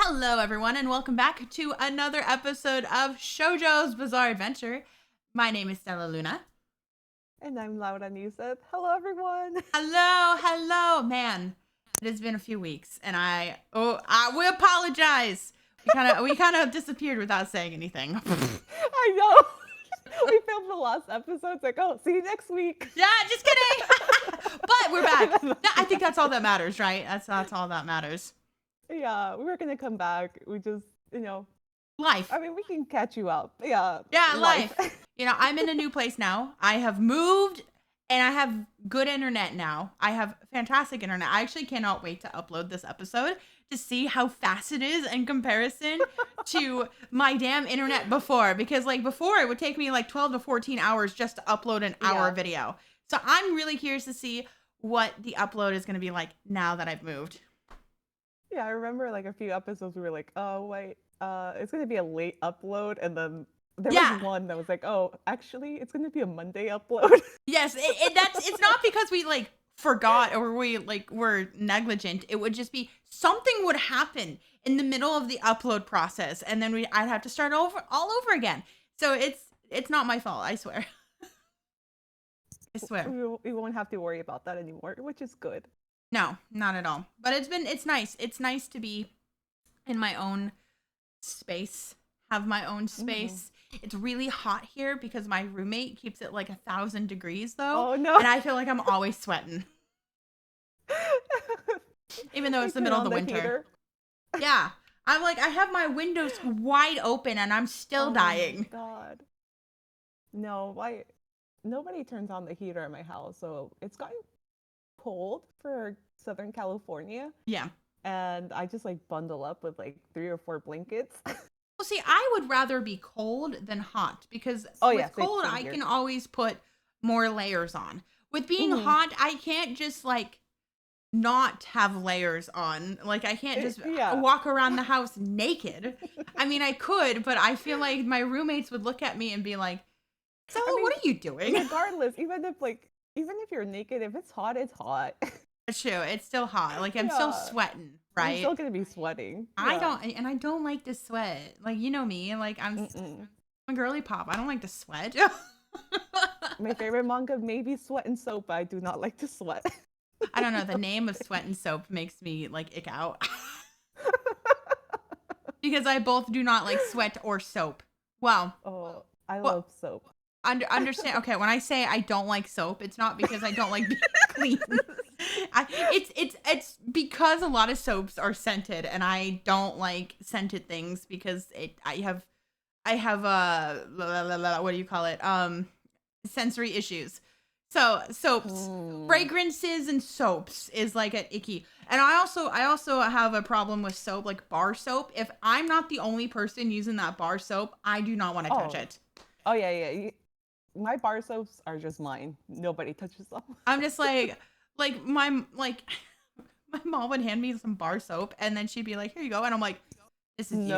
Hello, everyone, and welcome back to another episode of Shojo's Bizarre Adventure. My name is Stella Luna. And I'm Laura Nuseth. Hello, everyone. Hello, man. It has been a few weeks, and I we apologize. We kind of disappeared without saying anything. I know. We filmed the last episode. It's like, oh, see you next week. Yeah, just kidding. But we're back. I think that's all that matters, right? That's all that matters. Yeah, we were gonna come back. We just, Life. I mean, we can catch you up. Yeah. Yeah, life. I'm in a new place now. I have moved and I have good internet now. I have fantastic internet. I actually cannot wait to upload this episode to see how fast it is in comparison to my damn internet before. Because before it would take me 12 to 14 hours just to upload an hour video. So I'm really curious to see what the upload is going to be like now that I've moved. Yeah, I remember a few episodes we were like, oh, wait, it's gonna be a late upload. And then there was one that was like, oh, actually, it's gonna be a Monday upload. Yes, it's not because we forgot or we were negligent. It would just be something would happen in the middle of the upload process, and then I'd have to start all over again. So it's not my fault, I swear. I swear. We won't have to worry about that anymore, which is good. No, not at all. But it's nice. It's nice to be in my own space, have my own space. It's really hot here because my roommate keeps it 1,000 degrees though. Oh no. And I feel like I'm always sweating. Even though it's the middle of the winter. Heater. Yeah. I have my windows wide open and I'm still dying. Oh my God. No, nobody turns on the heater in my house, so it's gotten cold for Southern California. Yeah. And I just bundle up with 3 or 4 blankets. Well, see, I would rather be cold than hot because with cold, I can always put more layers on. With being hot, I can't just not have layers on. I can't just walk around the house naked. I mean, I could, but I feel like my roommates would look at me and be like, so what are you doing? Regardless, even if you're naked, if it's hot, it's hot. It's true. It's still hot. I'm still sweating, right? I'm still gonna be sweating. Yeah. I don't like to sweat. You know me. I'm a girly pop. I don't like to sweat. My favorite manga may be Sweat and Soap, but I do not like to sweat. I don't know. The name of Sweat and Soap makes me ick out. Because I both do not like sweat or soap. Well. Oh, I love soap. Understand? Okay, when I say I don't like soap, it's not because I don't like being clean. It's because a lot of soaps are scented, and I don't like scented things because I have what do you call it? Sensory issues. So soaps, fragrances, and soaps is an icky. And I also have a problem with soap, bar soap. If I'm not the only person using that bar soap, I do not want to touch it. Oh yeah. My bar soaps are just mine. Nobody touches them. I'm just my mom would hand me some bar soap and then she'd be like, here you go. And I'm like, this is used.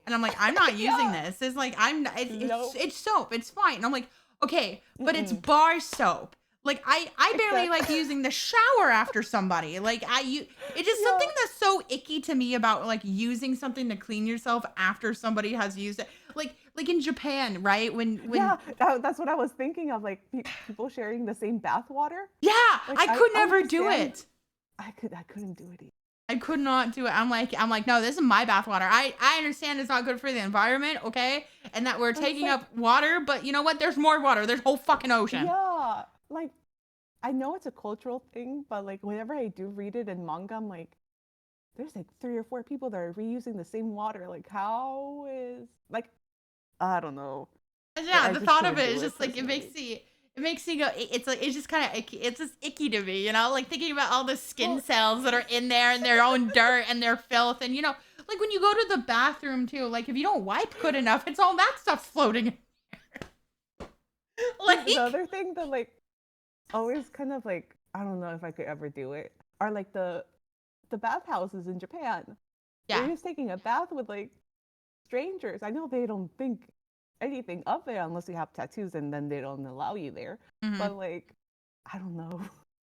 And I'm like, I'm not using this. It's it's soap. It's fine. And I'm like, okay, but it's bar soap. I barely like using the shower after somebody. It's just something that's so icky to me about using something to clean yourself after somebody has used it. Like in Japan, right? When that's what I was thinking of. People sharing the same bath water. Yeah, I could never do it. I couldn't do it either. I could not do it. I'm like, no, this is my bath water. I understand it's not good for the environment, okay? And that we're taking up water, but you know what? There's more water. There's a whole fucking ocean. Yeah, I know it's a cultural thing, but whenever I do read it in manga, I'm like, there's 3 or 4 people that are reusing the same water. How is I don't know. Yeah, the thought of it is just it makes you go. It's just kind of icky. It's just icky to me, thinking about all the skin cells that are in there and their own dirt and their filth, and when you go to the bathroom too, if you don't wipe good enough, it's all that stuff floating in there. The other thing that always kind of I don't know if I could ever do it are the bathhouses in Japan. Yeah, you're just taking a bath with strangers. I know they don't think anything of it unless you have tattoos, and then they don't allow you there. But I don't know.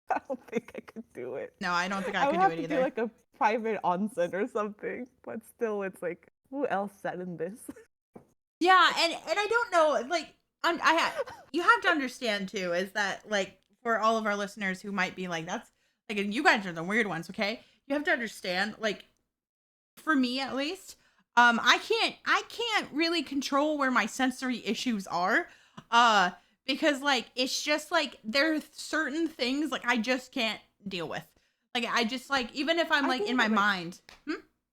I don't think I could do it. No, I don't think I could do it either. Do private onsen or something. But still, it's like, who else said in this? Yeah, and I don't know, like, you have to understand too, is that like for all of our listeners who might be like, that's like, you guys are the weird ones, okay? You have to understand, like, for me at least, I can't really control where my sensory issues are, because like it's just like there are certain things like I just can't deal with. Like I just like even if I'm I like in can my like mind.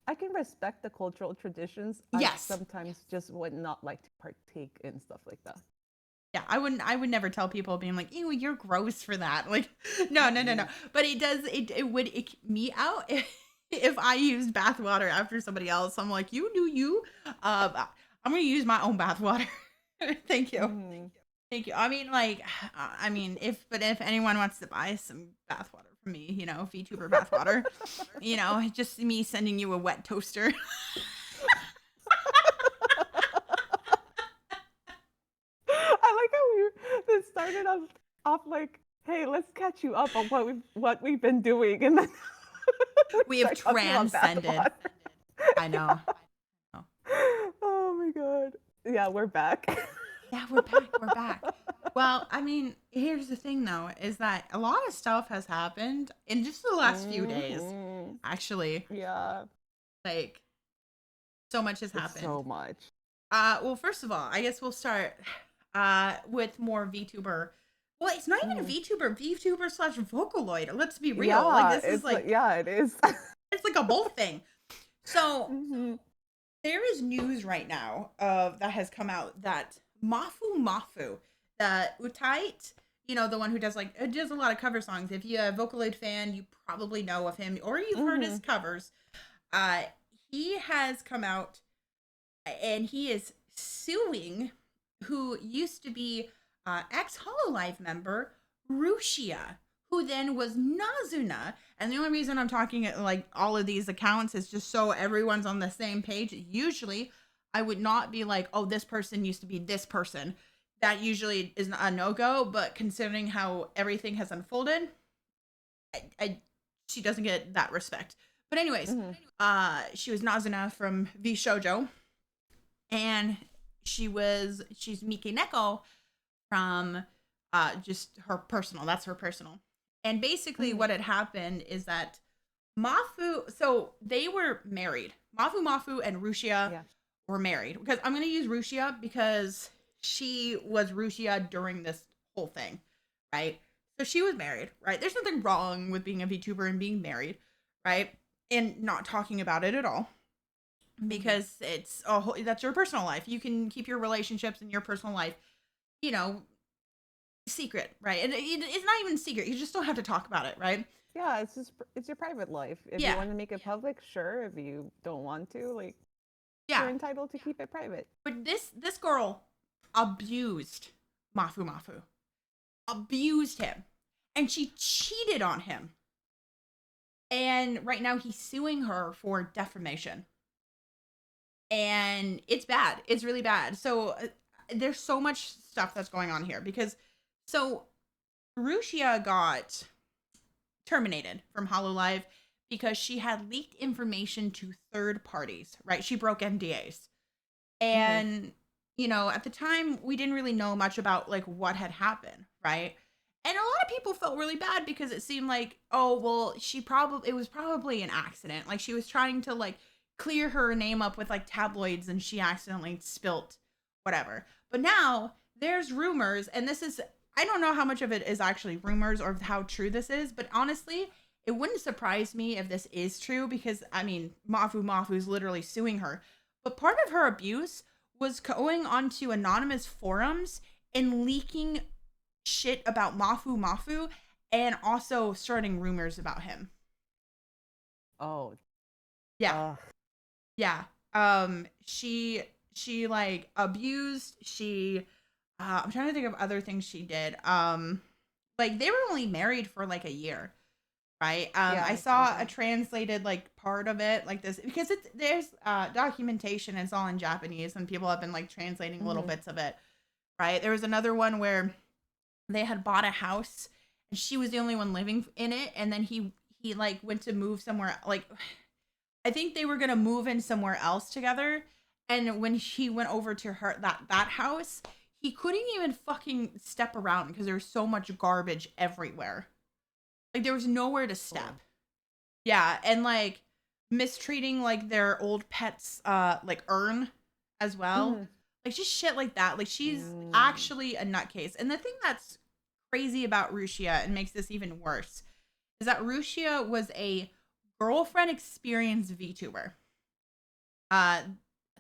I can respect the cultural traditions. I Yes. sometimes just would not like to partake in stuff like that. Yeah, I would never tell people being like, ew, you're gross for that. Like, no. But it would ick me out if I used bath water after somebody else. I'm like, you do you. I'm gonna use my own bath water. Thank you. Mm-hmm. Thank you. I mean, like, if anyone wants to buy some bath water from me, VTuber bath water, just me sending you a wet toaster. I like how this started off like, hey, let's catch you up on what we've been doing, and then We have start talking about bath transcended. water. I know. Oh my god. Yeah, we're back. Yeah, we're back. We're back. Well, I mean, here's the thing though, is that a lot of stuff has happened in just the last few days. Mhm. Actually, Yeah, like so much has it's happened. so much. Well, first of all, I guess we'll start with more VTuber. Well, it's not even a VTuber slash Vocaloid. Let's be real. Yeah, Like this is it's like yeah, it is. it's like a both thing. So Mhm. there is news right now that has come out that Mafumafu, the Utait, the one who does does a lot of cover songs. If you're a Vocaloid fan, you probably know of him or you've heard his covers. He has come out and he is suing who used to be ex-Hololive member Rushia, who then was Nazuna. And the only reason I'm talking like all of these accounts is just so everyone's on the same page. Usually, I would not be like, oh, this person used to be this person. That usually is a no-go. But considering how everything has unfolded, she doesn't get that respect. But anyways, she was Nazuna from Shojo, and she's MikeNeko from just her personal. That's her personal. And basically what had happened is that so they were married. Mafumafu and Rushia were married. Because I'm going to use Rushia because she was Rushia during this whole thing, right? So she was married, right? There's nothing wrong with being a VTuber and being married, right? And not talking about it at all. Because that's your personal life. You can keep your relationships and your personal life, secret, right? And it's not even secret. You just don't have to talk about it, right? Yeah, it's your private life. If you want to make it public, sure. If you don't want to, like, you're entitled to keep it private. But this girl abused Mafumafu, abused him, and she cheated on him. And right now he's suing her for defamation. And it's bad. It's really bad. So there's so much stuff that's going on here because Rushia got terminated from Hololive because she had leaked information to third parties, right? She broke NDAs. And, at the time, we didn't really know much about, like, what had happened, right? And a lot of people felt really bad because it seemed like, oh, well, it was probably an accident. Like, she was trying to, like, clear her name up with, like, tabloids and she accidentally spilt whatever. But now, there's rumors, and I don't know how much of it is actually rumors or how true this is, but honestly, it wouldn't surprise me if this is true because, I mean, Mafu is literally suing her. But part of her abuse was going onto anonymous forums and leaking shit about Mafu and also starting rumors about him. Oh. Yeah. Yeah. She like abused, I'm trying to think of other things she did. Like they were only married for like a year, right? I saw a translated like part of it like this because there's documentation. It's all in Japanese and people have been like translating little bits of it, right? There was another one where they had bought a house and she was the only one living in it, and then he he like went to move somewhere. Like, I think they were gonna move in somewhere else together. And when he went over to her that house, he couldn't even fucking step around because there was so much garbage everywhere. Like there was nowhere to step. Yeah, and like mistreating like their old pets like urn as well. Like just shit like that. Like she's actually a nutcase. And the thing that's crazy about Rushia and makes this even worse is that Rushia was a girlfriend experience VTuber.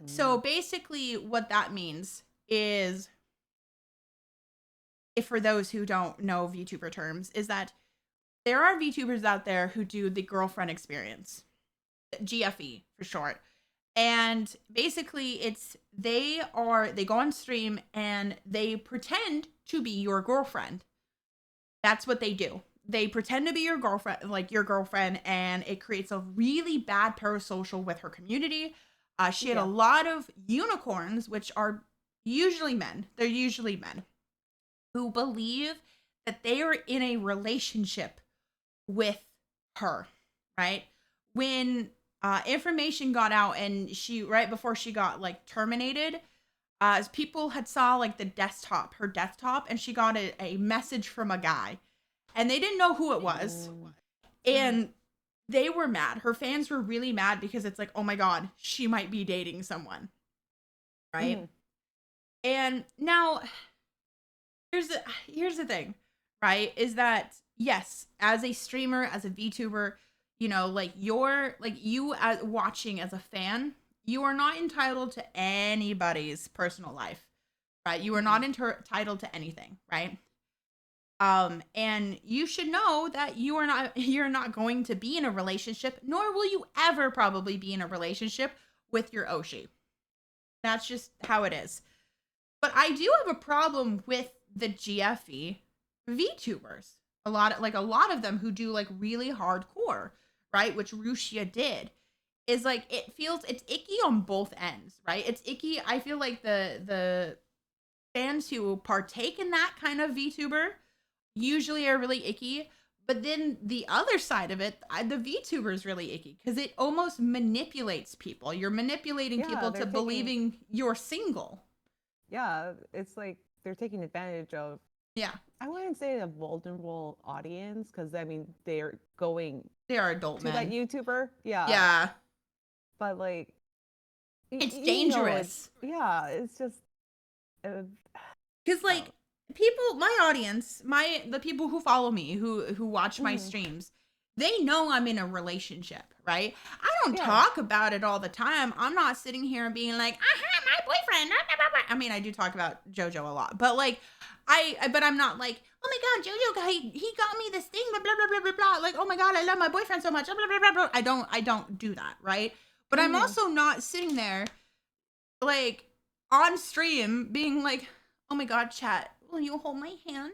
So basically what that means is, if for those who don't know VTuber terms, is that there are VTubers out there who do the girlfriend experience, GFE for short. And basically they go on stream and they pretend to be your girlfriend. That's what they do. They pretend to be your girlfriend, and it creates a really bad parasocial with her community. She had a lot of unicorns, which are usually men. They're usually men who believe that they are in a relationship with her, right? When information got out and right before she got like terminated, as people had saw like her desktop, and she got a message from a guy, and they didn't know who it was. And they were mad. Her fans were really mad because it's like, oh my God, she might be dating someone. Right? And now here's the thing, right? Is that yes, as a streamer, as a VTuber, you know, like you as watching as a fan, you are not entitled to anybody's personal life, right? You are not entitled to anything, right? And you should know that you're not going to be in a relationship, nor will you ever probably be in a relationship with your Oshi. That's just how it is. But I do have a problem with the GFE VTubers. A lot of them who do like really hardcore, right? Which Rushia did, is like it's icky on both ends, right? It's icky. I feel like the fans who partake in that kind of VTuber usually are really icky, but then the other side of it, the VTuber is really icky because it almost manipulates people. You're manipulating people to believing you're single. Yeah, it's like they're taking advantage of. Yeah, I wouldn't say a vulnerable audience because I mean they are adult men. That YouTuber. Yeah, but like it's dangerous. It's just because like. People, my audience, the people who follow me, who watch my streams, they know I'm in a relationship, right? I don't talk about it all the time. I'm not sitting here and being like, my boyfriend. I mean, I do talk about Jojo a lot, but like, but I'm not like, oh my God, Jojo, he got me this thing, blah, blah, blah, blah, blah, blah. Like, oh my God, I love my boyfriend so much, blah, blah, blah, blah. I don't do that, right? But I'm also not sitting there, like, on stream being like, oh my God, chat, will you hold my hand?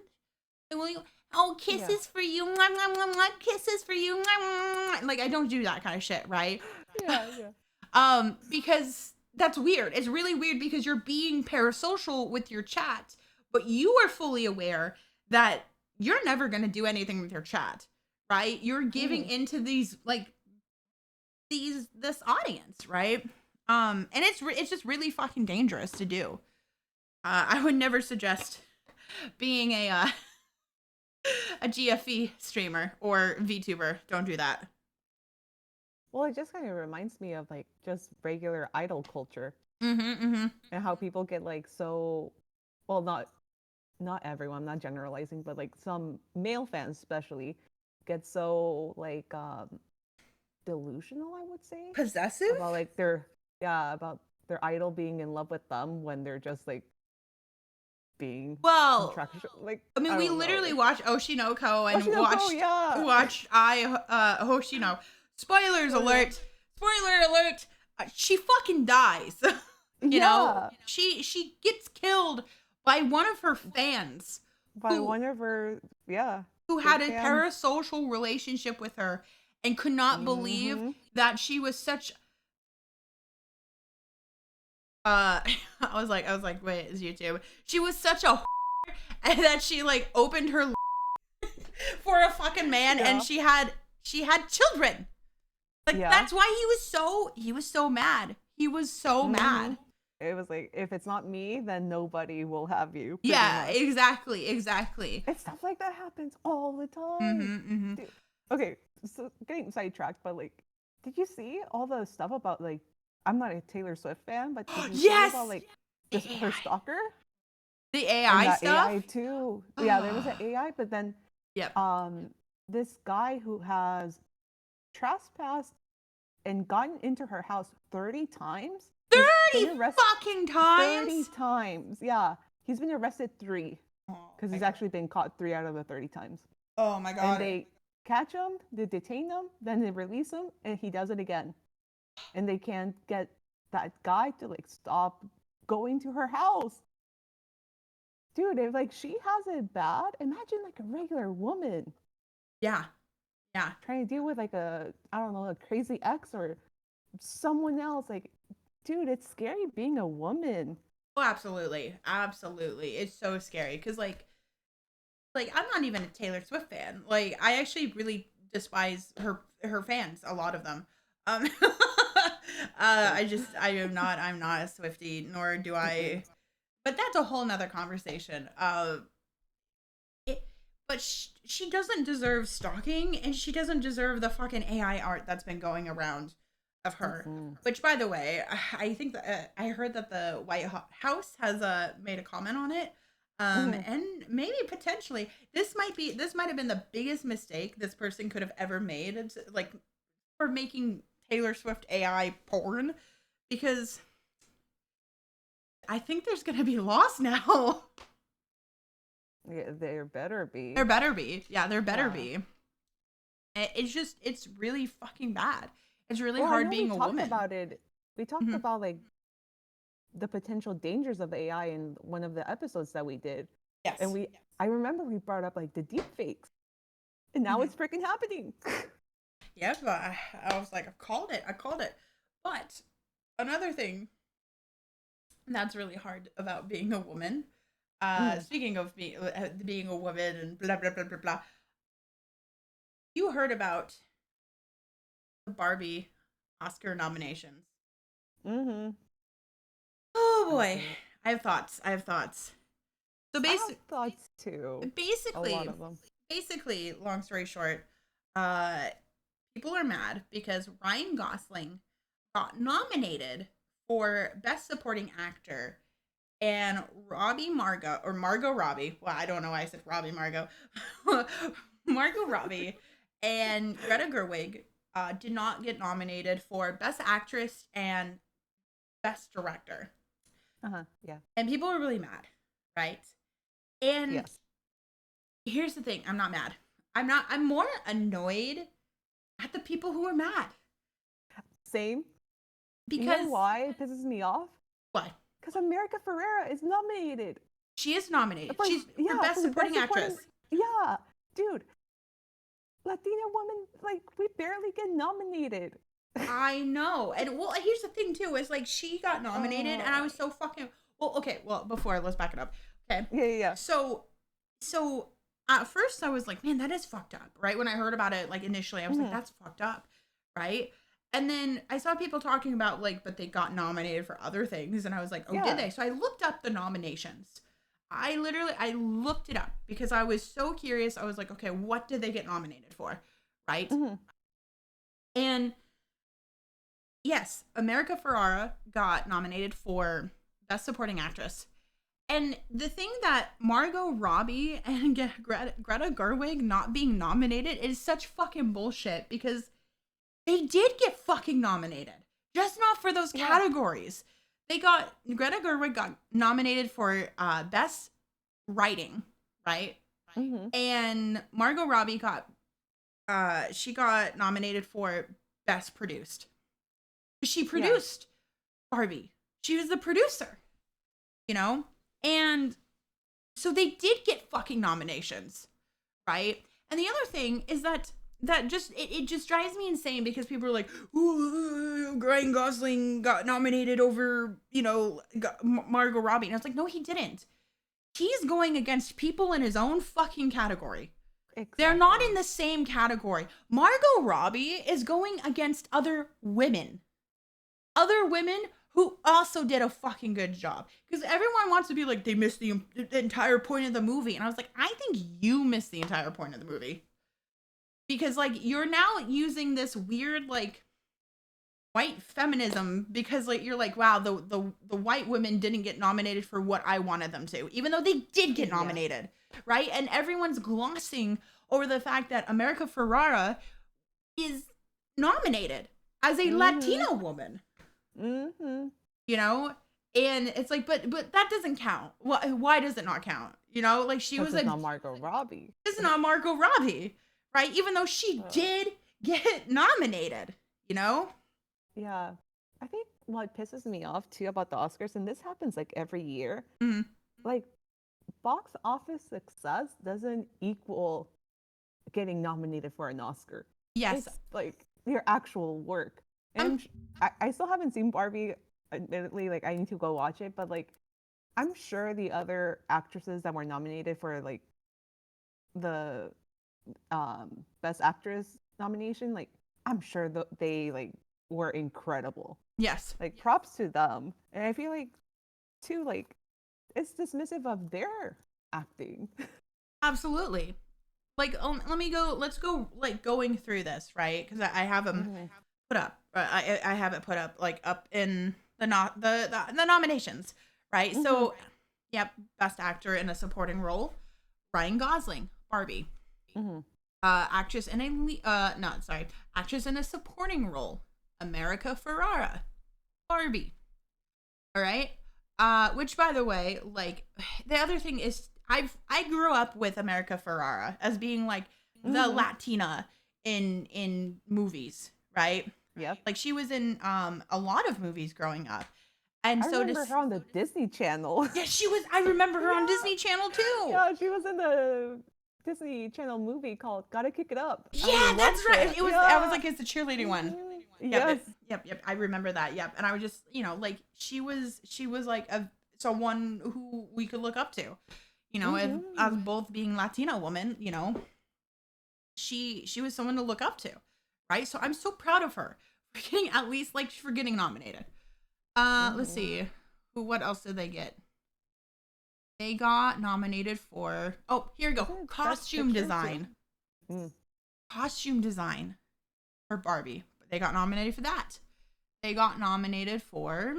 Will you? Oh, kisses for you. Mwah, mwah, mwah, mwah. Kisses for you. Mwah, mwah, mwah. Like, I don't do that kind of shit, right? Yeah. Because that's weird. It's really weird because you're being parasocial with your chat, but you are fully aware that you're never going to do anything with your chat, right? You're giving into these, like, this audience, right? And it's just really fucking dangerous to do. I would never suggest being a GFE streamer or VTuber. Don't do that. Well, it just kind of reminds me of like just regular idol culture and how people get like so, well, not everyone, I'm not generalizing, but like some male fans especially get so like delusional, I would say, possessive about like about their idol being in love with them when they're just like being like, I mean, we literally watch Oshinoko and watch Hoshino. Spoiler alert! She fucking dies. you know, she gets killed by one of her fans. One of her, who had a parasocial relationship with her and could not believe that she was such. I was like, wait, it's YouTube. She was such a and that she like opened her for a fucking man, and she she had children. Like, that's why he was so mad. He was so mad. It was like, if it's not me, then nobody will have you. Yeah, much. exactly. And stuff like that happens all the time. Dude. Okay, so getting sidetracked, but like, did you see all the stuff about like, I'm not a Taylor Swift fan, but did you see about like her stalker? The AI stuff? AI too. Yeah, there was an AI, but then this guy who has trespassed and gotten into her house 30 times. 30 fucking times? 30 times, yeah. He's been arrested 3. Because he's actually been caught 3 out of the 30 times. Oh my God. And they catch him, they detain him, then they release him, and he does it again. And they can't get that guy to like stop going to her house. Dude, if like she has it bad, imagine like a regular woman. Yeah. Trying to deal with like a crazy ex or someone else. Like, dude, it's scary being a woman. Oh, absolutely. It's so scary because like I'm not even a Taylor Swift fan. Like, I actually really despise her fans, a lot of them. I'm not a Swiftie, nor do I. But that's a whole nother conversation. But she doesn't deserve stalking, and she doesn't deserve the fucking AI art that's been going around of her. Which, by the way, I think that I heard that the White House has made a comment on it. And maybe potentially this might have been the biggest mistake this person could have ever made. It's like for making Taylor Swift AI porn, because I think there's gonna be loss now. Yeah, there better be. Yeah, there better be. It's really fucking bad. It's really hard being a woman. We talked about like the potential dangers of AI in one of the episodes that we did. Yes. And I remember we brought up like the deep fakes. And now it's freaking happening. Yes, but I was like, I called it. But another thing that's really hard about being a woman, speaking of being a woman and blah, blah, blah, blah, blah. You heard about the Barbie Oscar nominations. Oh boy. I have thoughts. So I have thoughts too. Basically, a lot of them. Basically, long story short, people are mad because Ryan Gosling got nominated for Best Supporting Actor, and Margot Robbie. Well, I don't know why I said Robbie Margot. Margot Robbie and Greta Gerwig did not get nominated for Best Actress and Best Director. Yeah. And people were really mad, right? And here's the thing, I'm not mad. I'm more annoyed at the people who are mad. Same. Because you know why it pisses me off? What? Because America Ferrera is nominated. She is nominated. She's for Best Supporting Actress. Yeah, dude. Latina women, like, we barely get nominated. I know. And well, here's the thing too, is like she got nominated and I was so fucking before, let's back it up. Okay. Yeah. So at first I was like, man, that is fucked up, right? When I heard about it, like initially I was like, that's fucked up, right? And then I saw people talking about like, but they got nominated for other things, and I was like, did they? So I looked up the nominations. I looked it up because I was so curious. I was like, okay, what did they get nominated for, right? And yes, America Ferrera got nominated for Best Supporting Actress. And the thing that Margot Robbie and Greta Gerwig not being nominated is such fucking bullshit, because they did get fucking nominated, just not for those categories. Greta Gerwig got nominated for Best Writing, right? And Margot Robbie got nominated for Best Produced. She produced Barbie. She was the producer, you know? And so they did get fucking nominations, right? And the other thing is that just it just drives me insane, because people are like, ooh, Ryan Gosling got nominated over, Margot Robbie. And I was like, no, he didn't. He's going against people in his own fucking category. They're not in the same category. Margot Robbie is going against other women who also did a fucking good job. Because everyone wants to be like, they missed the entire point of the movie. And I was like, I think you missed the entire point of the movie. Because, like, you're now using this weird, like, white feminism because, like, you're like, wow, the white women didn't get nominated for what I wanted them to, even though they did get nominated, right? And everyone's glossing over the fact that America Ferrera is nominated as a Latina woman. You know? And it's like, but that doesn't count. Why does it not count? You know, like she was not Margot Robbie. It's not Margot Robbie, right? Even though she did get nominated, you know? Yeah. I think what pisses me off too about the Oscars, and this happens like every year, like box office success doesn't equal getting nominated for an Oscar. Yes. It's like your actual work. And I still haven't seen Barbie. Admittedly, like I need to go watch it, but like I'm sure the other actresses that were nominated for like the Best Actress nomination, like I'm sure they like were incredible. Yes. Like props to them. And I feel like too, like it's dismissive of their acting. Absolutely. Like, let's go like going through this, right? Because I have them put up. I have it put up like up in the nominations, right? So, yep, Best Actor in a Supporting Role, Ryan Gosling, Barbie. Actress in a Supporting Role, America Ferrera, Barbie. All right. Which, by the way, like the other thing is, I grew up with America Ferrera as being like the Latina in movies, right? Yep. Like she was in a lot of movies growing up, and I remember her on the Disney Channel. Yeah, she was. I remember her on Disney Channel too. Yeah, she was in the Disney Channel movie called "Gotta Kick It Up." Yeah, that's right. It was. I was like, it's the cheerleading one. Yes. Yep. I remember that. Yep. And I was just, like she was like someone who we could look up to, as both being Latina woman, she was someone to look up to, right? So I'm so proud of her for getting nominated. Let's see, what else did they get? They got nominated for, here we go, costume design. Costume design for Barbie. They got nominated for that. They got nominated for,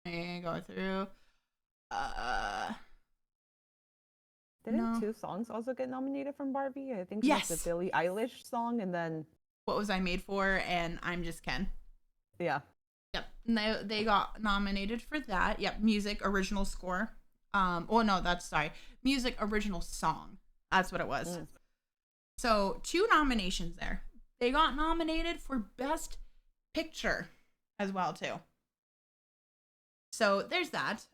go through, Didn't two songs also get nominated from Barbie? I think yes. The Billie Eilish song and then What Was I Made For and I'm Just Ken. Yeah. Yep. And they got nominated for that. Yep. Music original score. Music original song. That's what it was. So 2 nominations there. They got nominated for Best Picture as well too. So there's that.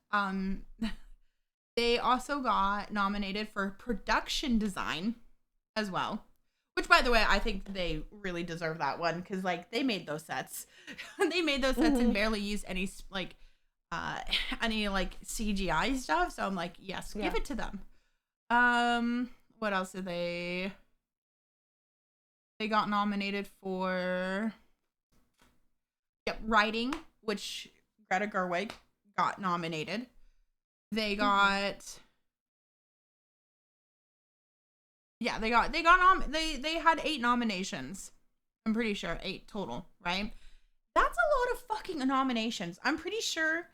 They also got nominated for production design as well. Which, by the way, I think they really deserve that one because, like, they made those sets. And barely used any CGI stuff. So I'm like, yes, give it to them. What else did they? They got nominated for writing, which Greta Gerwig got nominated. They got they had 8 nominations. I'm pretty sure 8 total, right? That's a lot of fucking nominations. I'm pretty sure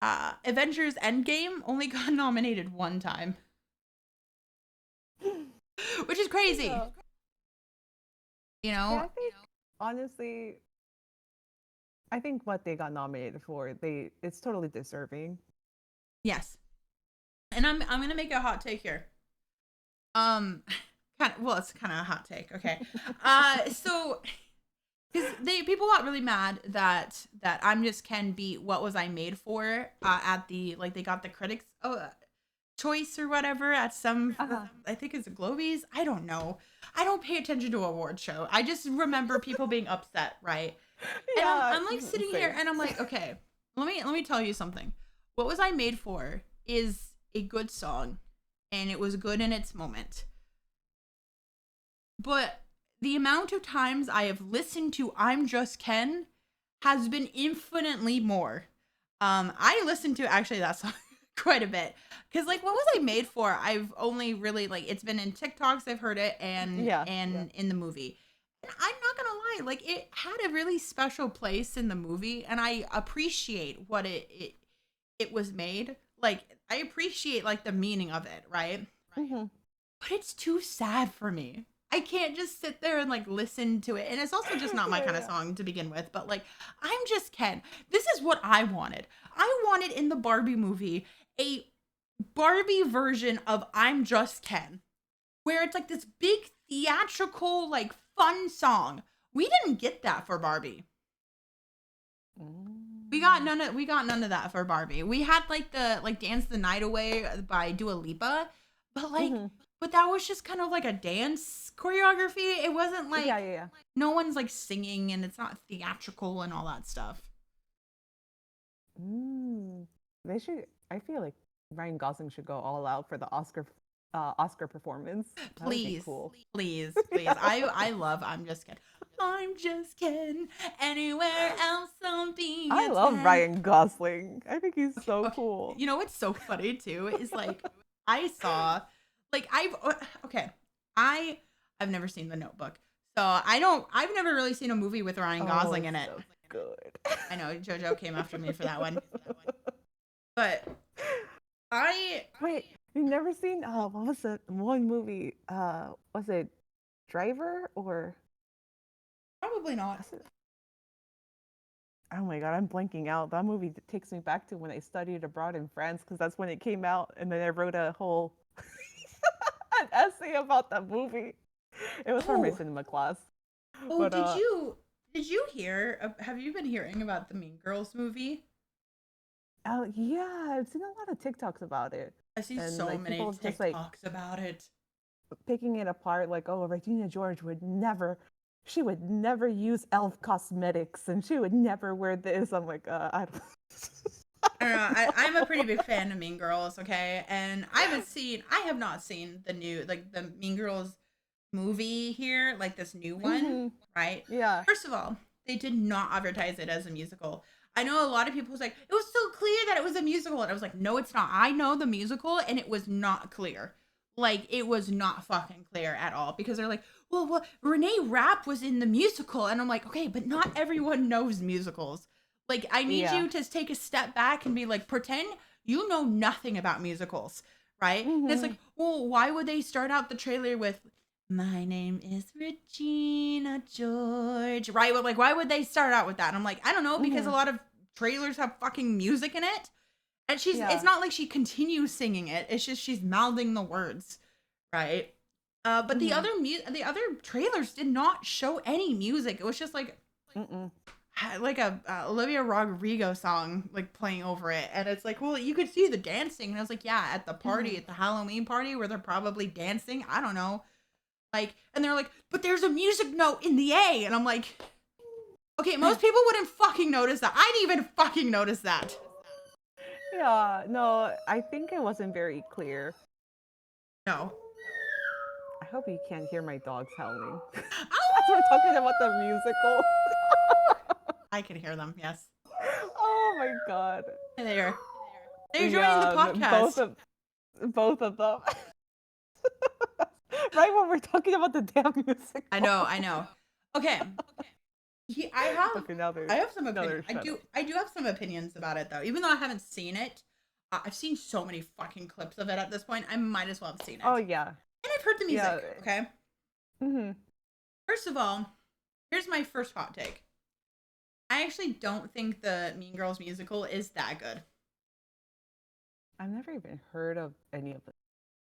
Avengers Endgame only got nominated 1 time. Which is crazy. Yeah. I think, honestly, I think what they got nominated for, it's totally deserving. Yes. And I'm gonna make a hot take here. It's kind of a hot take. Okay. So because people got really mad that I'm Just Ken beat What Was I Made For at the, like, they got the critics choice or whatever at some I think it's the Globies. I don't know. I don't pay attention to award show. I just remember people being upset, right? Yeah, and I'm like sitting here and I'm like, okay, let me tell you something. What Was I Made For is a good song, and it was good in its moment. but the amount of times I have listened to I'm Just Ken has been infinitely more. I listened to actually that song quite a bit because like what was I made for? I've only really like it's been in TikToks I've heard it and Yeah, and in the movie. And I'm not gonna lie, like it had a really special place in the movie, and I appreciate what it was made. Like I appreciate like the meaning of it, right? hmm But it's too sad for me. I can't just sit there and like listen to it. And it's also just not my yeah, kind of yeah. song to begin with, but like I'm just Ken. This is what I wanted. I wanted in the Barbie movie a Barbie version of I'm Just Ken, where it's like this big theatrical, like fun song. We didn't get that for Barbie. Mm. We got none of that for Barbie. We had like the like Dance the Night Away by Dua Lipa, but like hmm but that was just kind of like a dance choreography. It wasn't Yeah, like yeah, yeah. no one's like singing and it's not theatrical and all that stuff. Mm. They should. I feel like Ryan Gosling should go all out for the Oscar performance. That would be Please, cool. please, please. Yeah. I love I'm just kidding. I'm just kidding. Anywhere else I'll be I a love 10. Ryan Gosling. I think he's Okay, so okay. cool. You know what's so funny too is like I saw like okay. I I've never seen The Notebook. So I've never really seen a movie with Ryan Oh, Gosling it's in it. so good. I know Jojo came after me for that one. But I Wait, you've never seen what was the one movie? Was it Driver or probably not. was it? Oh my God, I'm blanking out. That movie takes me back to when I studied abroad in France because that's when it came out, and then I wrote a whole an essay about that movie. It was for my Oh, cinema class, oh, but did you hear have you been hearing about the Mean Girls movie? oh yeah, I've seen a lot of TikToks about it, I see and so like many people just like TikToks about it. picking it apart, like, oh, Regina George she would never use elf cosmetics, and she would never wear this. I'm like, I don't, I I don't know. don't I'm a know. pretty big fan of Mean Girls, okay? And I have not seen the new, like the Mean Girls movie here, like this new one, hmm right? Yeah, First of all, they did not advertise it as a musical. I know a lot of people was like, it was so clear that it was a musical. And I was like, no, it's not. I know the musical and it was not clear. Like, it was not fucking clear at all because they're like, well, what Renee Rapp was in the musical. And I'm like, okay, but not everyone knows musicals. Like, I need yeah. you to take a step back and be like, pretend you know nothing about musicals, right? And it's hmm like, well, why would they start out the trailer with, my name is Regina George, right? But like, why would they start out with that? And I'm like, I don't know, because a hmm lot of trailers have fucking music in it. And it's Yeah. not like she continues singing it. It's just she's mouthing the words, right? But hmm the other trailers did not show any music. It was just Mm-mm. like a Olivia Rodrigo song like playing over it, and it's like, well, you could see the dancing, and I was like, yeah, at the hmm party, at the Halloween party where they're probably dancing. I don't know, like, and they're like, but there's a music note in the A, and I'm like, okay, most people wouldn't fucking notice that. I didn't even fucking notice that. Yeah. No, I think it wasn't very clear. No. I hope you can't hear my dogs howling. As we're talking about the musical. Oh! I can hear them. Yes, Oh my God. they're joining the Yeah, podcast. both of them. Right when we're talking about the damn I musical. know, I know. Okay, Okay, now I they're have some now opinion. they're shut up. I do have some opinions about it though. Even though I haven't seen it, I've seen so many fucking clips of it at this point. I might as well have seen Oh it, yeah. and I've heard the Yeah. music. Okay, hmm first of all, here's my first hot take. I actually don't think the Mean Girls musical is that good. I've never even heard of any of it.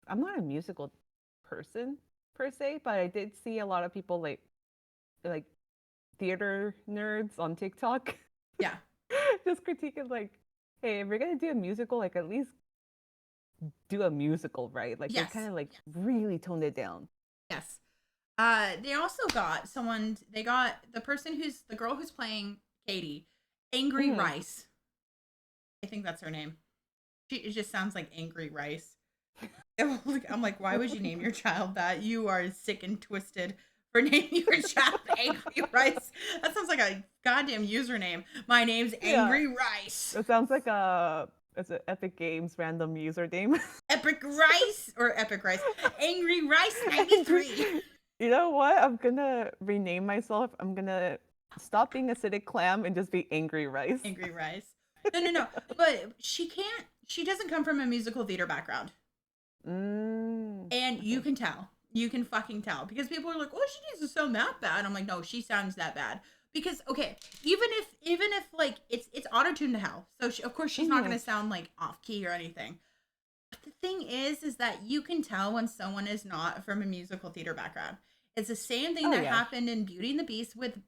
I'm not a musical person per se, but I did see a lot of people like theater nerds on TikTok Yeah. just critiquing like, hey, if you're gonna do a musical, like at least do a musical, right? Like they kind Yes. of like really toned it down. Yes. They also got someone. They got the person who's the girl who's playing Katie, Angry hmm Rice. I think that's her name. It just sounds like Angry Rice. I'm like, why would you name your child that? You are sick and twisted for naming your child Angry Rice. That sounds like a goddamn username. My name's Yeah. Angry Rice. It sounds like it's an Epic Games random username. Epic Rice or Epic Rice. Angry Rice 93. You know what? I'm gonna rename myself. I'm gonna stop being acidic clam and just be Angry Rice. Angry Rice. No. But she doesn't come from a musical theater background. And you can tell. You can fucking tell. Because people are like, oh, she needs to sound that bad. I'm like, no, she sounds that bad. Because, okay, even if like, it's auto-tuned to hell. So, of course, she's not going to sound, like, off-key or anything. But the thing is that you can tell when someone is not from a musical theater background. It's the same thing that happened in Beauty and the Beast with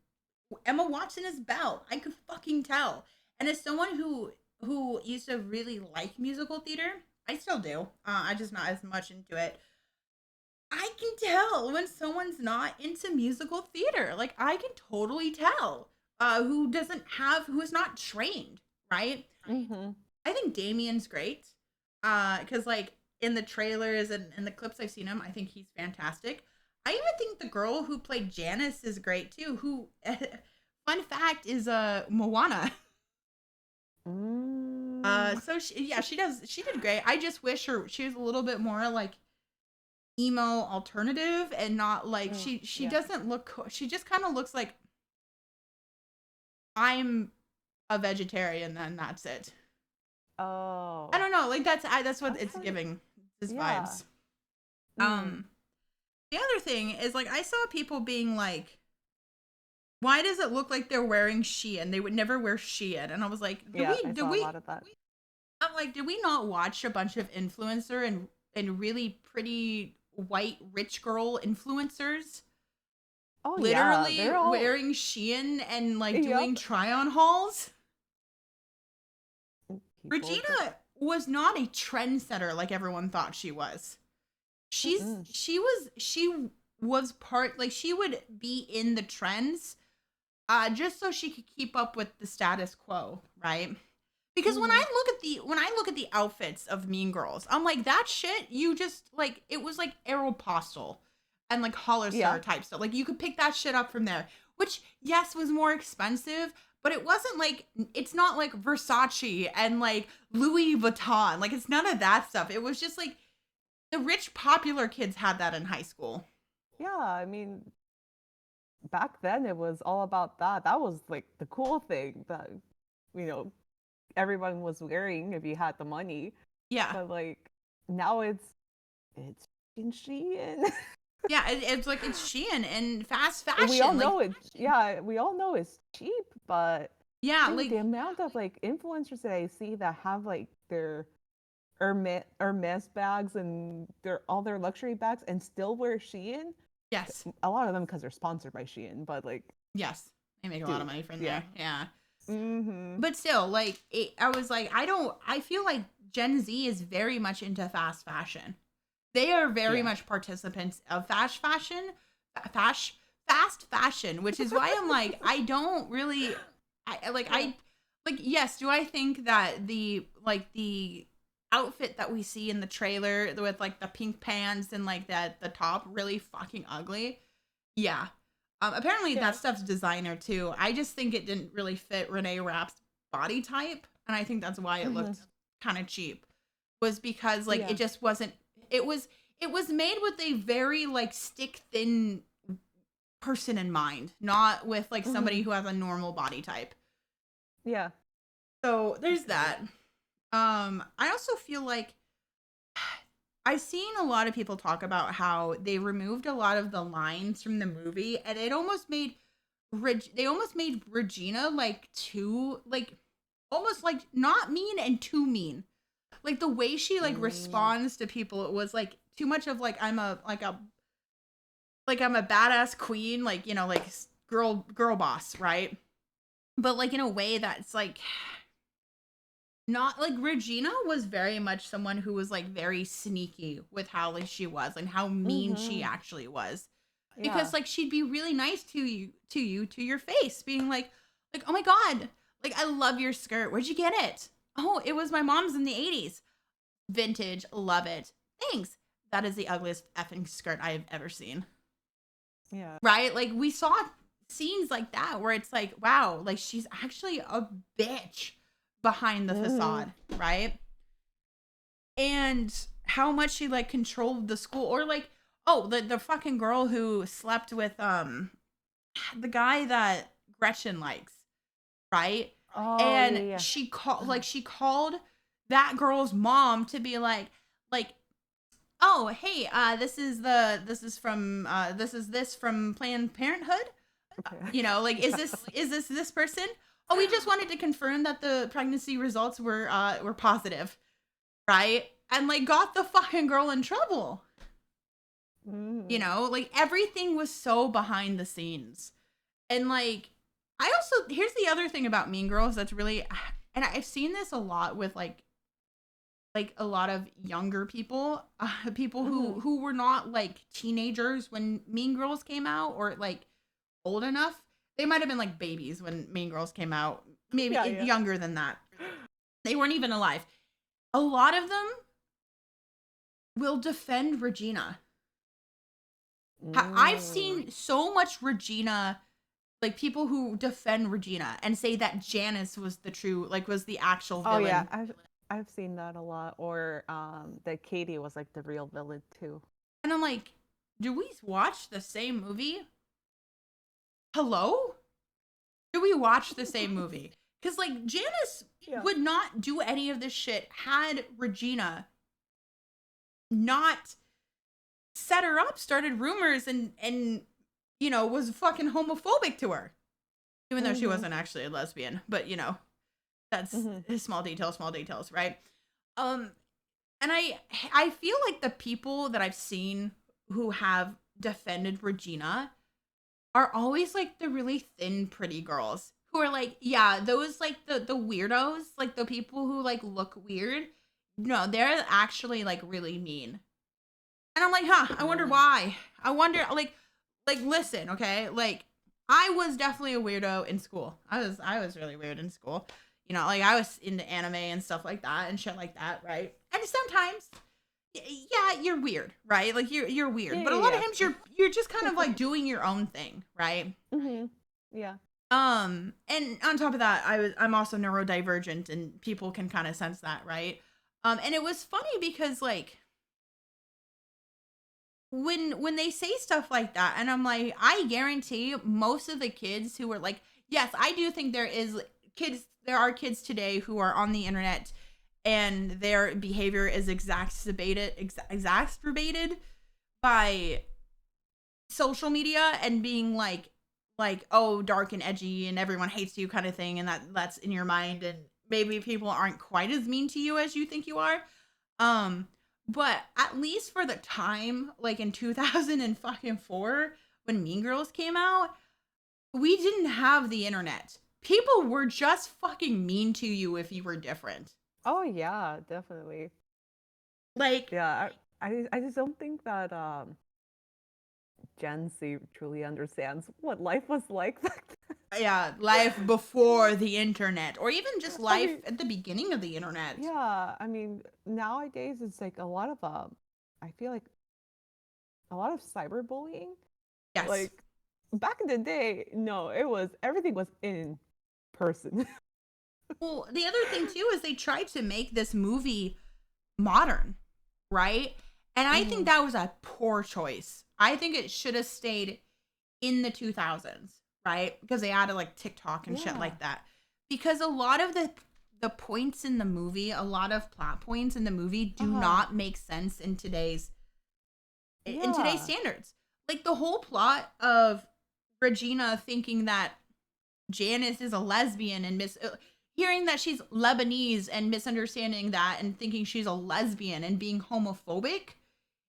Emma Watson as Belle. I could fucking tell. And as someone who used to really like musical theater, I still do. I just not as much into it. I can tell when someone's not into musical theater. Like, I can totally tell who is not trained, right? Mm-hmm. I think Damien's great. Because, like, in the trailers and the clips I've seen him, I think he's fantastic. I even think the girl who played Janice is great, too. Who, fun fact, is Moana. So she did great. I just wish she was a little bit more like emo alternative and not like she doesn't look, she just kind of looks like I'm a vegetarian, then that's it. Oh, I don't know, like that's what it's giving, his vibes. The other thing is, like, I saw people being like, why does it look like they're wearing Shein? They would never wear Shein. And I was like, I saw a lot of that. I'm like, did we not watch a bunch of influencer and really pretty white rich girl influencers? Oh, literally yeah, all wearing Shein and like doing try-on hauls. Regina was not a trendsetter like everyone thought she was. She was part, like, she would be in the trends just so she could keep up with the status quo, right? Because when I look at the outfits of Mean Girls, I'm like, that shit, you just, like, it was like Aeropostale and like Hollister type stuff. Like, you could pick that shit up from there, which, yes, was more expensive, but it wasn't like, it's not like Versace and like Louis Vuitton. Like, it's none of that stuff. It was just like the rich popular kids had that in high school. Yeah, I mean, back then it was all about that. That was like the cool thing that, you know, everyone was wearing if you had the money. Yeah. But like now it's in Shein. Yeah, it's like it's Shein and fast fashion. We all know we all know it's cheap, but yeah, dude, like the amount of like influencers that I see that have like their Hermes bags and all their luxury bags and still wear Shein. Yes. A lot of them because they're sponsored by Shein, but like, yes, they make a lot of money from there. Yeah. Mm-hmm. But still, like, I was like, I feel like Gen Z is very much into fast fashion. They are very much participants of fast fashion, which is why I'm like, I don't really, yes, do I think that the outfit that we see in the trailer with like the pink pants and like the top really fucking ugly? Yeah. Apparently that stuff's designer too. I just think it didn't really fit Renee Rapp's body type, and I think that's why it looked kind of cheap. Was because like it just wasn't. It was made with a very like stick thin person in mind, not with like somebody who has a normal body type. Yeah. So there's that. I also feel like I've seen a lot of people talk about how they removed a lot of the lines from the movie, and it almost made Regina like too, like, almost like not mean and too mean. Like the way she like responds to people, it was like too much of like I'm a badass queen, like, you know, like girl boss, right? But like in a way that's like not like Regina was very much someone who was like very sneaky with how like she was and how mean she actually was. Because like she'd be really nice to your face, being like, oh my god, like I love your skirt. Where'd you get it? Oh, it was my mom's in the 80s. Vintage, love it. Thanks. that is the ugliest effing skirt I have ever seen. Yeah. Right? Like, we saw scenes like that where it's like, wow, like, she's actually a bitch behind the facade, right? And how much she, like, controlled the school. Or, like, oh, the fucking girl who slept with, the guy that Gretchen likes, right? Oh, And yeah. she called that girl's mom to be like, oh, hey, this is from Planned Parenthood. Okay. You know, like, is this person? Oh, we just wanted to confirm that the pregnancy results were positive, right? And, like, got the fucking girl in trouble. You know, like, everything was so behind the scenes. And, like, here's the other thing about Mean Girls that's really, and I've seen this a lot with, like a lot of younger people, people who were not, like, teenagers when Mean Girls came out, or, like, old enough. They might have been, like, babies when Mean Girls came out, maybe younger than that. They weren't even alive. A lot of them will defend Regina. I've seen so much Regina, like, people who defend Regina and say that Janice was the actual villain. Oh yeah, I've seen that a lot. Or that Katie was, like, the real villain too. And I'm like, do we watch the same movie? Hello? Do we watch the same movie? Because, like, Janice would not do any of this shit had Regina not set her up, started rumors, and you know, was fucking homophobic to her. Even though she wasn't actually a lesbian. But, you know, that's small details, right? And I feel like the people that I've seen who have defended Regina are always, like, the really thin, pretty girls who are like, yeah, those, like, the weirdos, like, the people who, like, look weird. No, they're actually, like, really mean. And I'm like, I wonder why. I wonder, like, listen, okay? Like, I was definitely a weirdo in school. I was really weird in school. You know, like, I was into anime and stuff like that and shit like that, right? And sometimes, yeah, you're weird, right? Like, you're weird. But a lot of times you're just kind of, like, doing your own thing, right? Yeah. And on top of that, I'm also neurodivergent, and people can kind of sense that, right? And it was funny because, like, when they say stuff like that, and I'm like, I guarantee most of the kids who are like, yes, I do think there are kids today who are on the internet and their behavior is exacerbated by social media and being like, oh, dark and edgy and everyone hates you kind of thing, and that's in your mind, and maybe people aren't quite as mean to you as you think you are. But at least for the time, like, in 2004, when Mean Girls came out, we didn't have the internet. People were just fucking mean to you if you were different. Oh yeah, definitely. Like, yeah, I just don't think that Gen Z truly understands what life was like back then. Yeah, life before the internet, or even just life at the beginning of the internet. Yeah, I mean, nowadays it's like a lot of I feel like a lot of cyberbullying. Yes. Like, back in the day, no, everything was in person. Well, the other thing too is they tried to make this movie modern, right? And I think that was a poor choice. I think it should have stayed in the 2000s, right? Because they added, like, TikTok and shit like that. Because a lot of the points in the movie, a lot of plot points in the movie do not make sense in today's standards. Like, the whole plot of Regina thinking that Janice is a lesbian and hearing that she's Lebanese and misunderstanding that and thinking she's a lesbian and being homophobic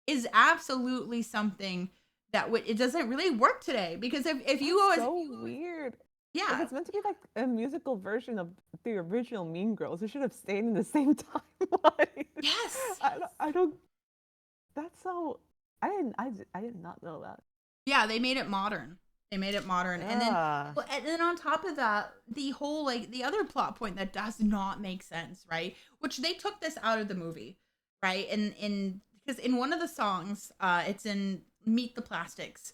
is absolutely something that it doesn't really work today. Because if you always so weird. Yeah. Like, it's meant to be like a musical version of the original Mean Girls. It should have stayed in the same timeline. Yes. I don't. That's so. I did not know that. Yeah, they made it modern. And then on top of that, the whole, like, the other plot point that does not make sense, right? Which they took this out of the movie, right? And because in one of the songs, it's in Meet the Plastics,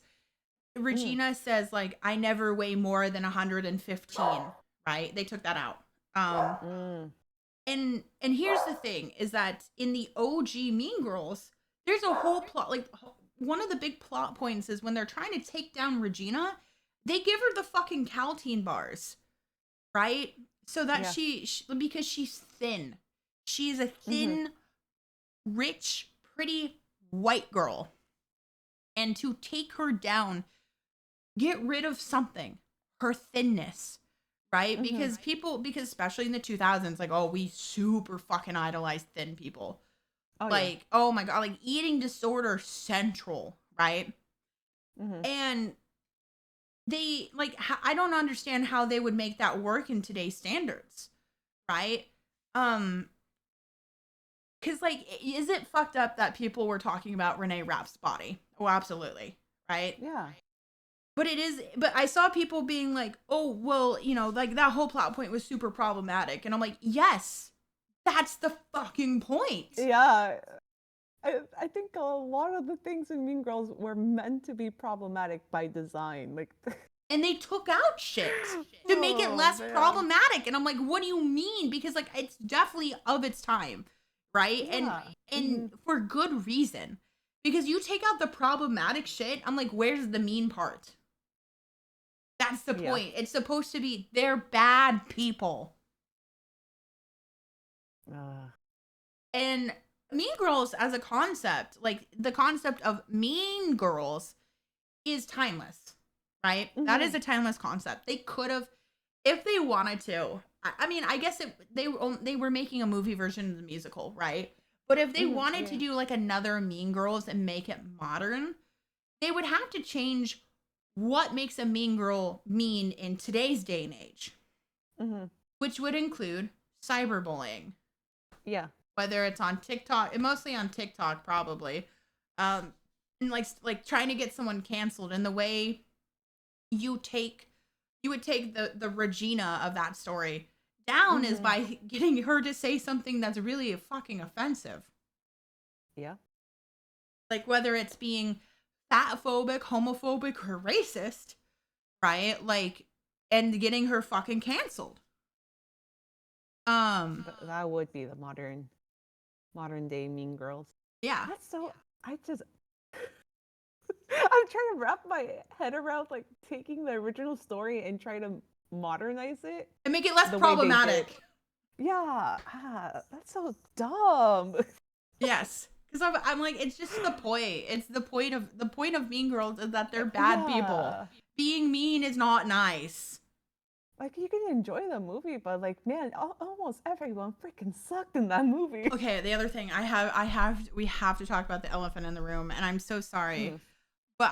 Regina says, like, I never weigh more than 115, right? They took that out. And here's the thing, is that in the OG Mean Girls, there's a whole plot, like, one of the big plot points is when they're trying to take down Regina, they give her the fucking Caltine bars, right? So that she because she's thin. She's a thin, rich, pretty white girl. And to take her down, get rid of something, her thinness, right? Because especially in the 2000s, like, oh, we super fucking idolize thin people. Oh, like, oh my God, like eating disorder central, right? And they, like, I don't understand how they would make that work in today's standards, right? Because, like, is it fucked up that people were talking about Renee Rapp's body? Oh, absolutely, right? Yeah. But it is, but I saw people being like, oh, well, you know, like, that whole plot point was super problematic. And I'm like, yes, that's the fucking point. Yeah. I think a lot of the things in Mean Girls were meant to be problematic by design. Like, and they took out shit to make it less problematic. And I'm like, what do you mean? Because, like, it's definitely of its time, right? Yeah. And for good reason. Because you take out the problematic shit, I'm like, where's the mean part? That's the point. It's supposed to be, they're bad people. And Mean Girls as a concept, like, the concept of Mean Girls is timeless, right? That is a timeless concept. They could have, if they wanted to, I mean, I guess they were making a movie version of the musical, right? But if they wanted to do, like, another Mean Girls and make it modern, they would have to change what makes a mean girl mean in today's day and age, which would include cyberbullying. Yeah. Whether it's on TikTok, mostly on TikTok, probably, and like trying to get someone canceled. And the way you would take the Regina of that story down is by getting her to say something that's really fucking offensive. Yeah. Like, whether it's being fatphobic, homophobic, or racist, right? Like, and getting her fucking canceled. That would be the modern day Mean Girls. Yeah. That's so, I'm trying to wrap my head around, like, taking the original story and trying to modernize it and make it less problematic. Yeah. That's so dumb. Yes. Because I'm like, it's just the point. It's the point of Mean Girls is that they're bad people. Being mean is not nice. Like, you can enjoy the movie, but, like, man, almost everyone freaking sucked in that movie. Okay, the other thing we have to talk about the elephant in the room, and I'm so sorry, but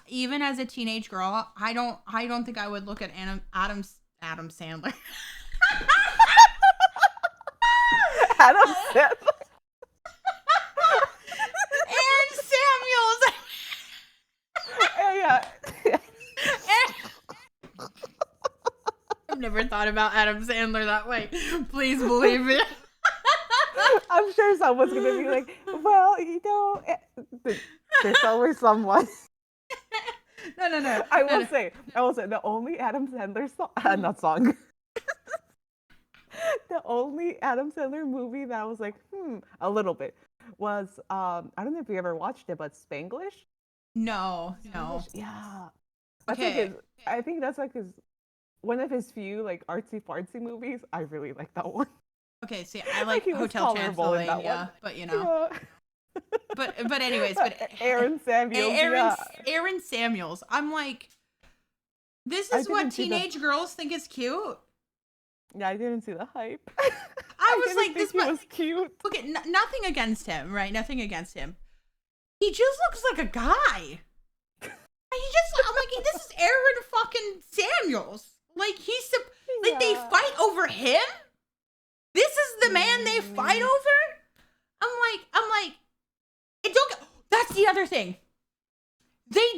even as a teenage girl, I don't think I would look at Adam Sandler. Adam Sandler. Aaron Samuels. Yeah. I've never thought about Adam Sandler that way. Please believe me. I'm sure someone's gonna be like, well, you know, there's always someone. No. I will say, the only Adam Sandler song, the only Adam Sandler movie that I was like, a little bit, was, I don't know if you ever watched it, but Spanglish? No. Yeah. I think that's like one of his few, like, artsy-fartsy movies. I really like that one. Okay, see, I like Hotel Transylvania, but, you know. Yeah. But anyways, Aaron Samuels. Aaron Samuels. I'm like, this is what teenage girls think is cute. Yeah, I didn't see the hype. I was like, this was cute. Look at nothing against him, right? Nothing against him. He just looks like a guy. I'm like, this is Aaron fucking Samuels. Like, like, they fight over him? This is the man they fight over? I'm like, that's the other thing.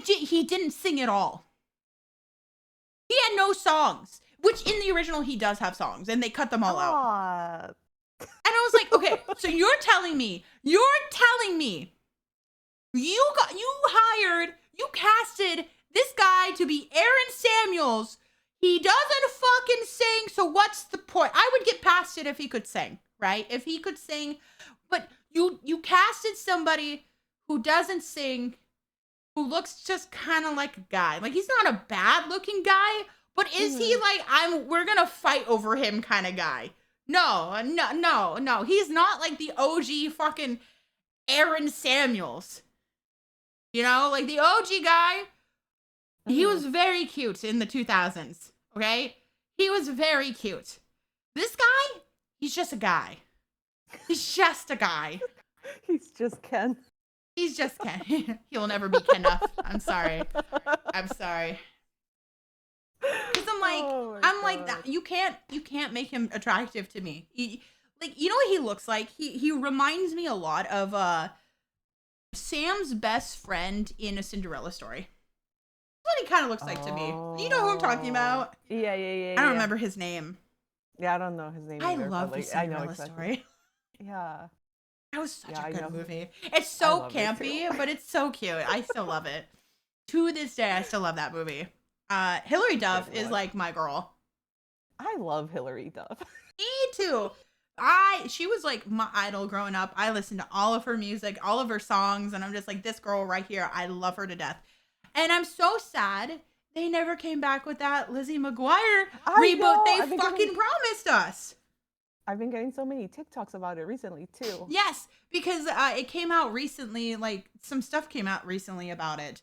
He didn't sing at all. He had no songs, which in the original he does have songs, and they cut them all out. And I was like, okay, so you're telling me You casted this guy to be Aaron Samuels. He doesn't fucking sing, so what's the point? I would get past it if he could sing, right? If he could sing, but you casted somebody who doesn't sing, who looks just kind of like a guy. Like, he's not a bad looking guy, but is he like, we're gonna fight over him kind of guy? No. He's not like the OG fucking Aaron Samuels. You know, like the OG guy, he was very cute in the 2000s, okay? He was very cute. This guy, he's just a guy. He's just a guy. He's just Ken. He's just Ken. He'll never be Ken up. I'm sorry. Because I'm like that. You can't make him attractive to me. Like, you know what he looks like? He reminds me a lot of Sam's best friend in A Cinderella Story. That's what he kind of looks like to me. You know who I'm talking about? Yeah. I don't remember his name. Yeah, I don't know his name I either. love like, The Cinderella Story. Yeah. That was such a good movie. It's so campy, but it's so cute. I still love it. To this day, I still love that movie. Hilary Duff is like my girl. I love Hilary Duff. Me too. She was like my idol growing up. I listened to all of her music, all of her songs, and I'm just like, this girl right here, I love her to death. And I'm so sad they never came back with that Lizzie McGuire reboot they fucking promised us. I've been getting so many TikToks about it recently too. Yes, because it came out recently, like some stuff came out recently about it.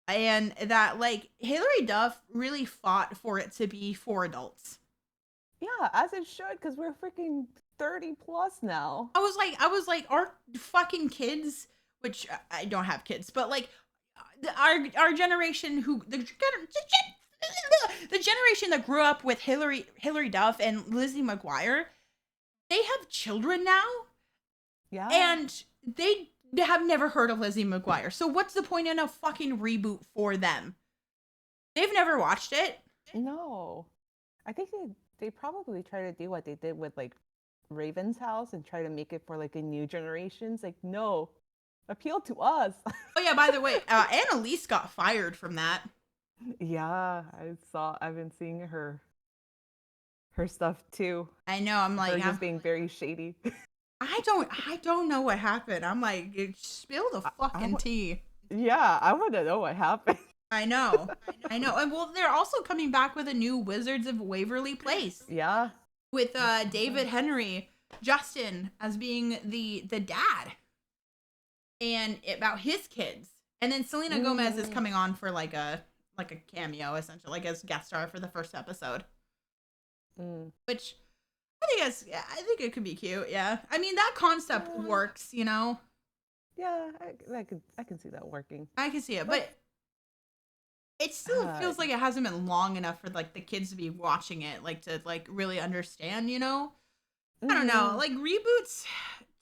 And that like Hilary Duff really fought for it to be for adults. Yeah, as it should, because we're freaking 30 plus now. I was like, our fucking kids, which I don't have kids, but like our generation the generation that grew up with Hilary Duff and Lizzie McGuire, they have children now. Yeah. And they have never heard of Lizzie McGuire. So what's the point in a fucking reboot for them? They've never watched it. No. I think they probably try to do what they did with like Raven's House and try to make it for like a new generation. It's like, no, appeal to us. Oh yeah, by the way, Annalise got fired from that. Yeah, I've been seeing her stuff too. I know, I'm like, her just being very shady. I don't know what happened. I'm like, spill the fucking tea. Yeah, I want to know what happened. I know. And well, they're also coming back with a new Wizards of Waverly Place. Yeah. With David Henry, Justin as being the dad. And about his kids. And then Selena Gomez is coming on for like a cameo, essentially, like as guest star for the first episode. Which I think it could be cute. Yeah, I mean that concept works, you know. Yeah, I can see that working. I can see it, but it still feels like it hasn't been long enough for like the kids to be watching it, like to like really understand, you know. I don't know, like reboots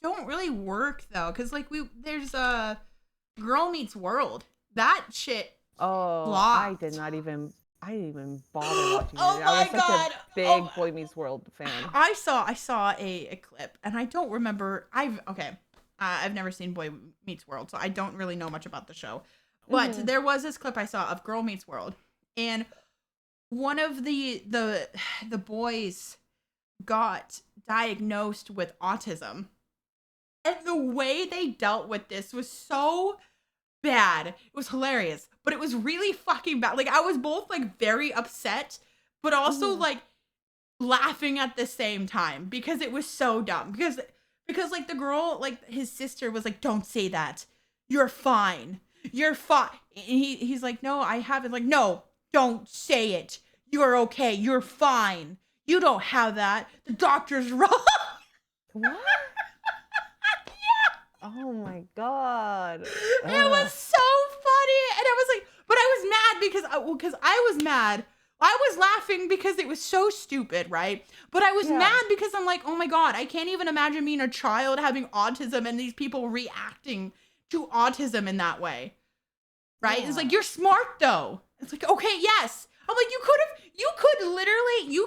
don't really work though, because like there's Girl Meets World, that shit. Oh, flopped. I didn't even bother watching it. Oh I was my such God. a big Boy Meets World fan. I saw a clip, and I don't remember. I've never seen Boy Meets World, so I don't really know much about the show. But there was this clip I saw of Girl Meets World, and one of the boys got diagnosed with autism, and the way they dealt with this was so bad. It was hilarious, but it was really fucking bad. Like I was both like very upset, but also like laughing at the same time because it was so dumb. Because like the girl, like his sister was like, "Don't say that. You're fine. You're fine." And he's like, "No, I haven't." Like, "No, don't say it. You're okay. You're fine. You don't have that. The doctor's wrong." What? Oh my God. It was so funny. And I was like, but I was mad because I was mad. I was laughing because it was so stupid, right? But I was mad because I'm like, oh my God, I can't even imagine being a child having autism and these people reacting to autism in that way. Right? Yeah. It's like, you're smart though. It's like, okay, yes. I'm like, you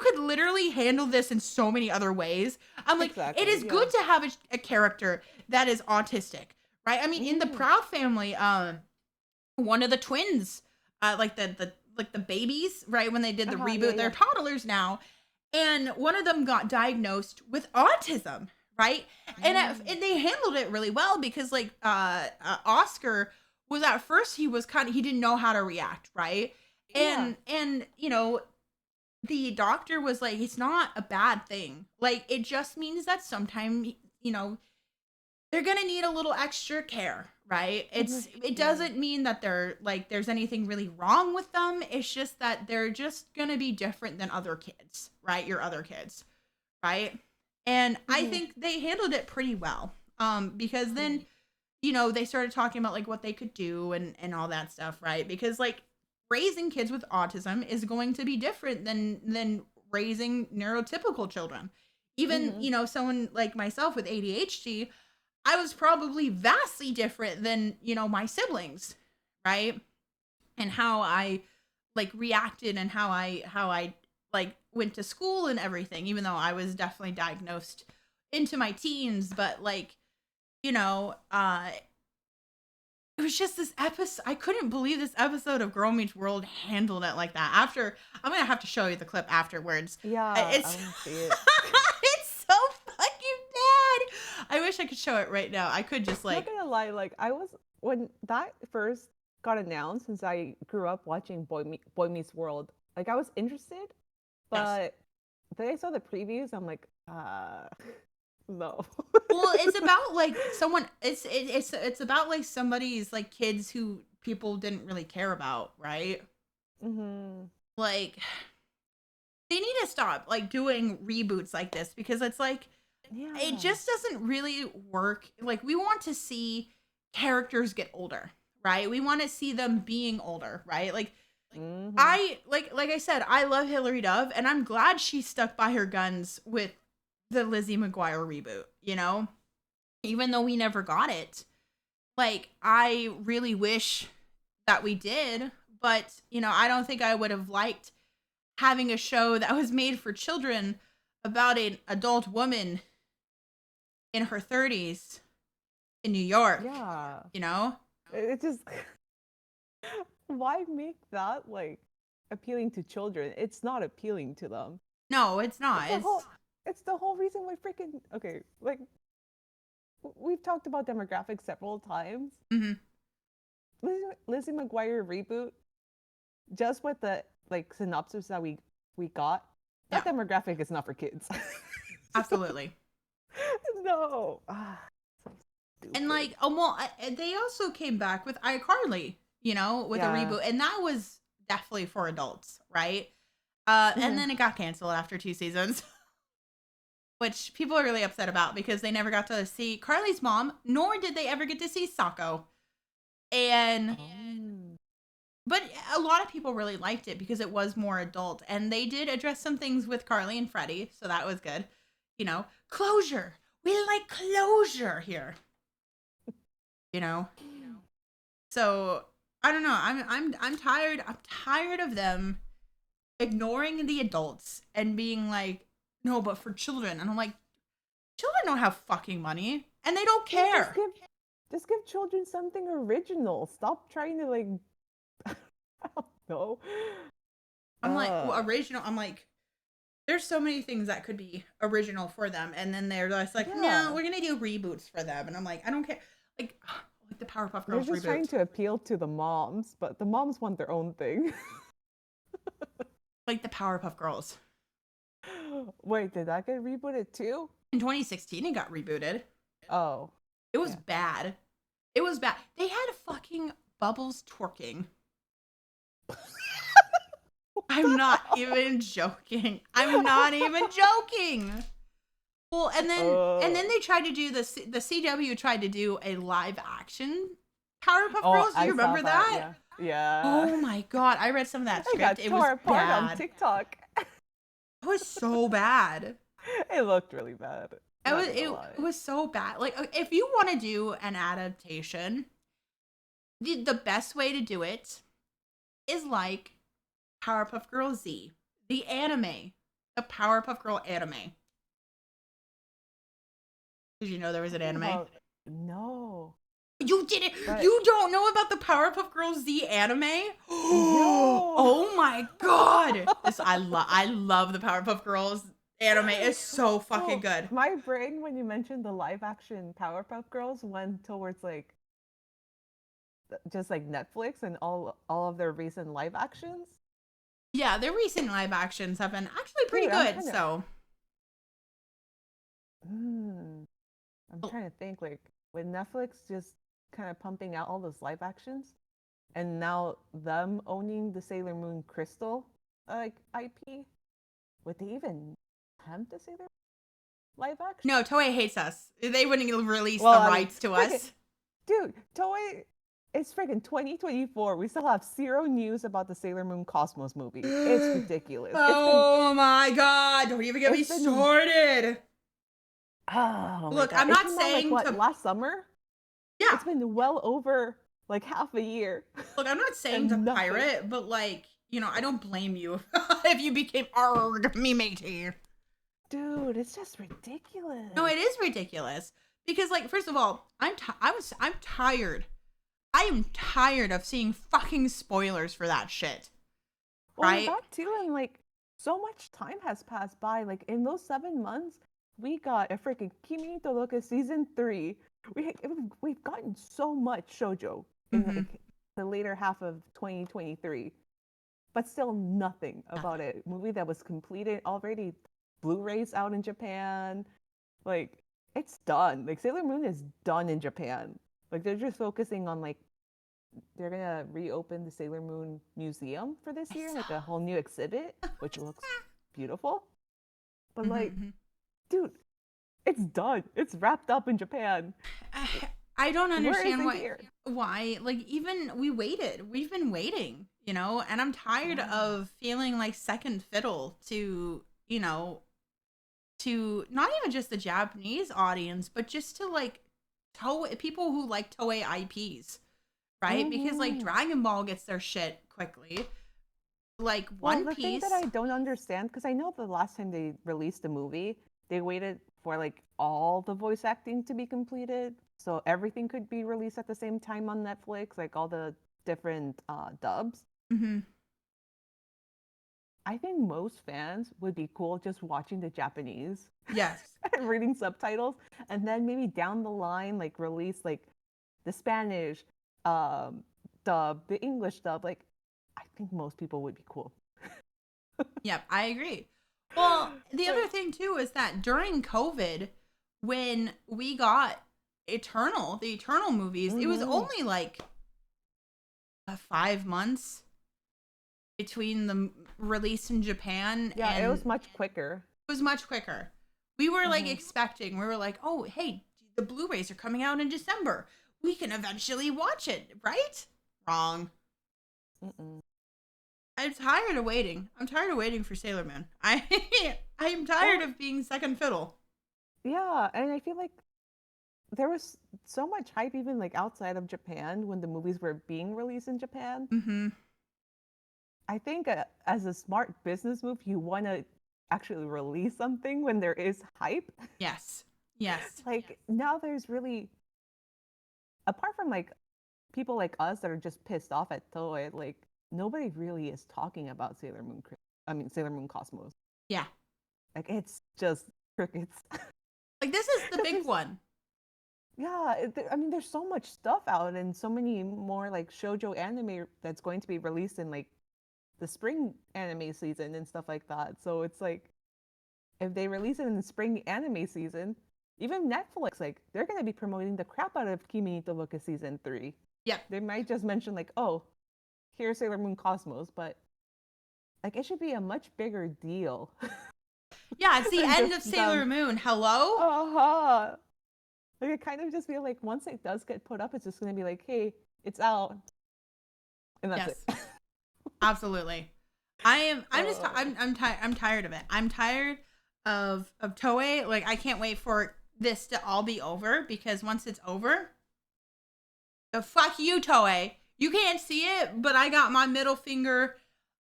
could literally handle this in so many other ways. I'm like, exactly, it is good to have a character that is autistic, right? I mean, in the Proud Family, one of the twins, like the babies, right? When they did the reboot, they're toddlers now, and one of them got diagnosed with autism, right? And they handled it really well because like Oscar was at first he didn't know how to react, right? And you know, the doctor was like, it's not a bad thing. Like, it just means that sometimes, you know, they're gonna need a little extra care, right? It doesn't mean that they're like there's anything really wrong with them. It's just that they're just gonna be different than other kids, right? Your other kids, right? And I think they handled it pretty well. Because then, you know, they started talking about like what they could do and all that stuff, right? Because like raising kids with autism is going to be different than raising neurotypical children. Even, you know, someone like myself with ADHD, I was probably vastly different than, you know, my siblings, right? And how I like reacted and how I like went to school and everything, even though I was definitely diagnosed into my teens, but like, you know, it was just this episode. I couldn't believe this episode of Girl Meets World handled it like that. After, I'm gonna have to show you the clip afterwards. Yeah, it's I want to see it. it's so fucking bad. I wish I could show it right now. I could just like. Not gonna lie, like when that first got announced, since I grew up watching Boy Meets World, like I was interested, but then I saw the previews. I'm like, no. Well, it's about like someone. It's about like somebody's like kids who people didn't really care about, right? Like they need to stop like doing reboots like this because it's like it just doesn't really work. Like we want to see characters get older, right? We want to see them being older, right? Like I like I said, I love Hilary Duff, and I'm glad she stuck by her guns with the Lizzie McGuire reboot, you know? Even though we never got it. Like, I really wish that we did, but, you know, I don't think I would have liked having a show that was made for children about an adult woman in her 30s in New York. Yeah. You know? It just why make that like appealing to children? It's not appealing to them. No, it's not. It's the whole reason why freaking like we've talked about demographics several times. Lizzie McGuire reboot, just with the like synopsis that we got, that demographic is not for kids. Absolutely. No. And like, well, they also came back with iCarly, you know, with a reboot, and that was definitely for adults, right? And then it got canceled after 2 seasons. Which people are really upset about because they never got to see Carly's mom, nor did they ever get to see Sako. But a lot of people really liked it because it was more adult, and they did address some things with Carly and Freddie, so that was good. You know, closure. We like closure here. You know. So I don't know. I'm tired. I'm tired of them ignoring the adults and being like, no, but for children. And I'm like, children don't have fucking money and they don't care. Just give children something original. Stop trying to like, I don't know. I'm like, well, original. I'm like, there's so many things that could be original for them. And then they're just like, no, we're going to do reboots for them. And I'm like, I don't care. Like the Powerpuff Girls They're just trying to appeal to the moms, but the moms want their own thing. Like the Powerpuff Girls. Wait, did that get rebooted too? In 2016, it got rebooted. Oh. It was bad. It was bad. They had fucking Bubbles twerking. I'm not even joking. I'm not even joking. Well, and then they tried to do the CW tried to do a live action Powerpuff Girls. Do you remember that? Yeah. Oh my god, I read some of that script. It was bad on TikTok. It was so bad. It looked really bad. It was so bad. Like, if you want to do an adaptation, the best way to do it is like Powerpuff Girl Z, the anime, the Powerpuff Girl anime. Did you know there was an anime? No. You didn't. But You don't know about the Powerpuff Girls Z anime? no. Oh my god! I love the Powerpuff Girls anime. It's so fucking good. My brain, when you mentioned the live action Powerpuff Girls, went towards like just like Netflix and all of their recent live actions. Yeah, their recent live actions have been actually pretty Dude, good. So I'm trying to think, like, with Netflix just kind of pumping out all those live actions, and now them owning the Sailor Moon Crystal like IP, would they even attempt to say their live action? no, Toei hates us. They wouldn't release the rights to us. Dude, Toei, it's freaking 2024. We still have zero news about the Sailor Moon Cosmos movie. It's ridiculous. Oh my god! Don't even get me started. Oh, look, my God. I'm not saying like, what, last summer? Yeah, it's been well over like half a year. Look, I'm not saying to pirate, but like, you know, I don't blame you if you became arg me matey. Dude, it's just ridiculous. No, it is ridiculous because, like, first of all, I'm tired. I am tired of seeing fucking spoilers for that shit. Right? Well, that too, and like, so much time has passed by. Like, in those 7 months, we got a freaking Kimi to Loka season 3. We've gotten so much Shojo in like the later half of 2023, but still nothing about it. Movie that was completed already, Blu-rays out in Japan. Like, it's done. Like, Sailor Moon is done in Japan. Like, they're just focusing on like, they're gonna reopen the Sailor Moon Museum for this year, like a whole new exhibit, which looks beautiful. But like, dude, it's done. It's wrapped up in Japan. I don't understand why. Like, even we've been waiting, you know, and I'm tired of feeling like second fiddle to, you know, to not even just the Japanese audience, but just to like people who like Toei IPs, right? Because like Dragon Ball gets their shit quickly. Like One Piece. The thing that I don't understand, because I know the last time they released a movie, they waited for like all the voice acting to be completed, so everything could be released at the same time on Netflix, like all the different dubs. I think most fans would be cool just watching the Japanese. Yes. And reading subtitles, and then maybe down the line, like release like the Spanish dub, the English dub. Like, I think most people would be cool. Yep, I agree. Well, the other thing too is that during COVID, when we got the Eternal movies, it was only like 5 months between the release in Japan. Yeah, it was much quicker. It was much quicker. We were like expecting, we were like, oh, hey, the Blu-rays are coming out in December. We can eventually watch it, right? Wrong. I'm tired of waiting. I'm tired of waiting for Sailor Moon. I'm tired of being second fiddle. Yeah, and I feel like there was so much hype even like outside of Japan when the movies were being released in Japan. I think as a smart business move, you want to actually release something when there is hype. Yes. Like, now there's really, apart from like people like us that are just pissed off at Toei, like nobody really is talking about Sailor Moon Cosmos. Yeah. Like, it's just crickets. Like, this is the big one. Yeah, I mean, there's so much stuff out and so many more like shoujo anime that's going to be released in like the spring anime season and stuff like that. So it's like, if they release it in the spring anime season, even Netflix, like, they're going to be promoting the crap out of Kimi to Loka season 3. Yeah. They might just mention like, oh, here's Sailor Moon Cosmos, but like, it should be a much bigger deal. Yeah, it's the end of Sailor Moon. Hello? Like, I kind of just feel like once it does get put up, it's just going to be like, hey, it's out. And that's it. Absolutely. I'm tired of it. I'm tired of Toei. Like, I can't wait for this to all be over, because once it's over, fuck you, Toei. You can't see it, but I got my middle finger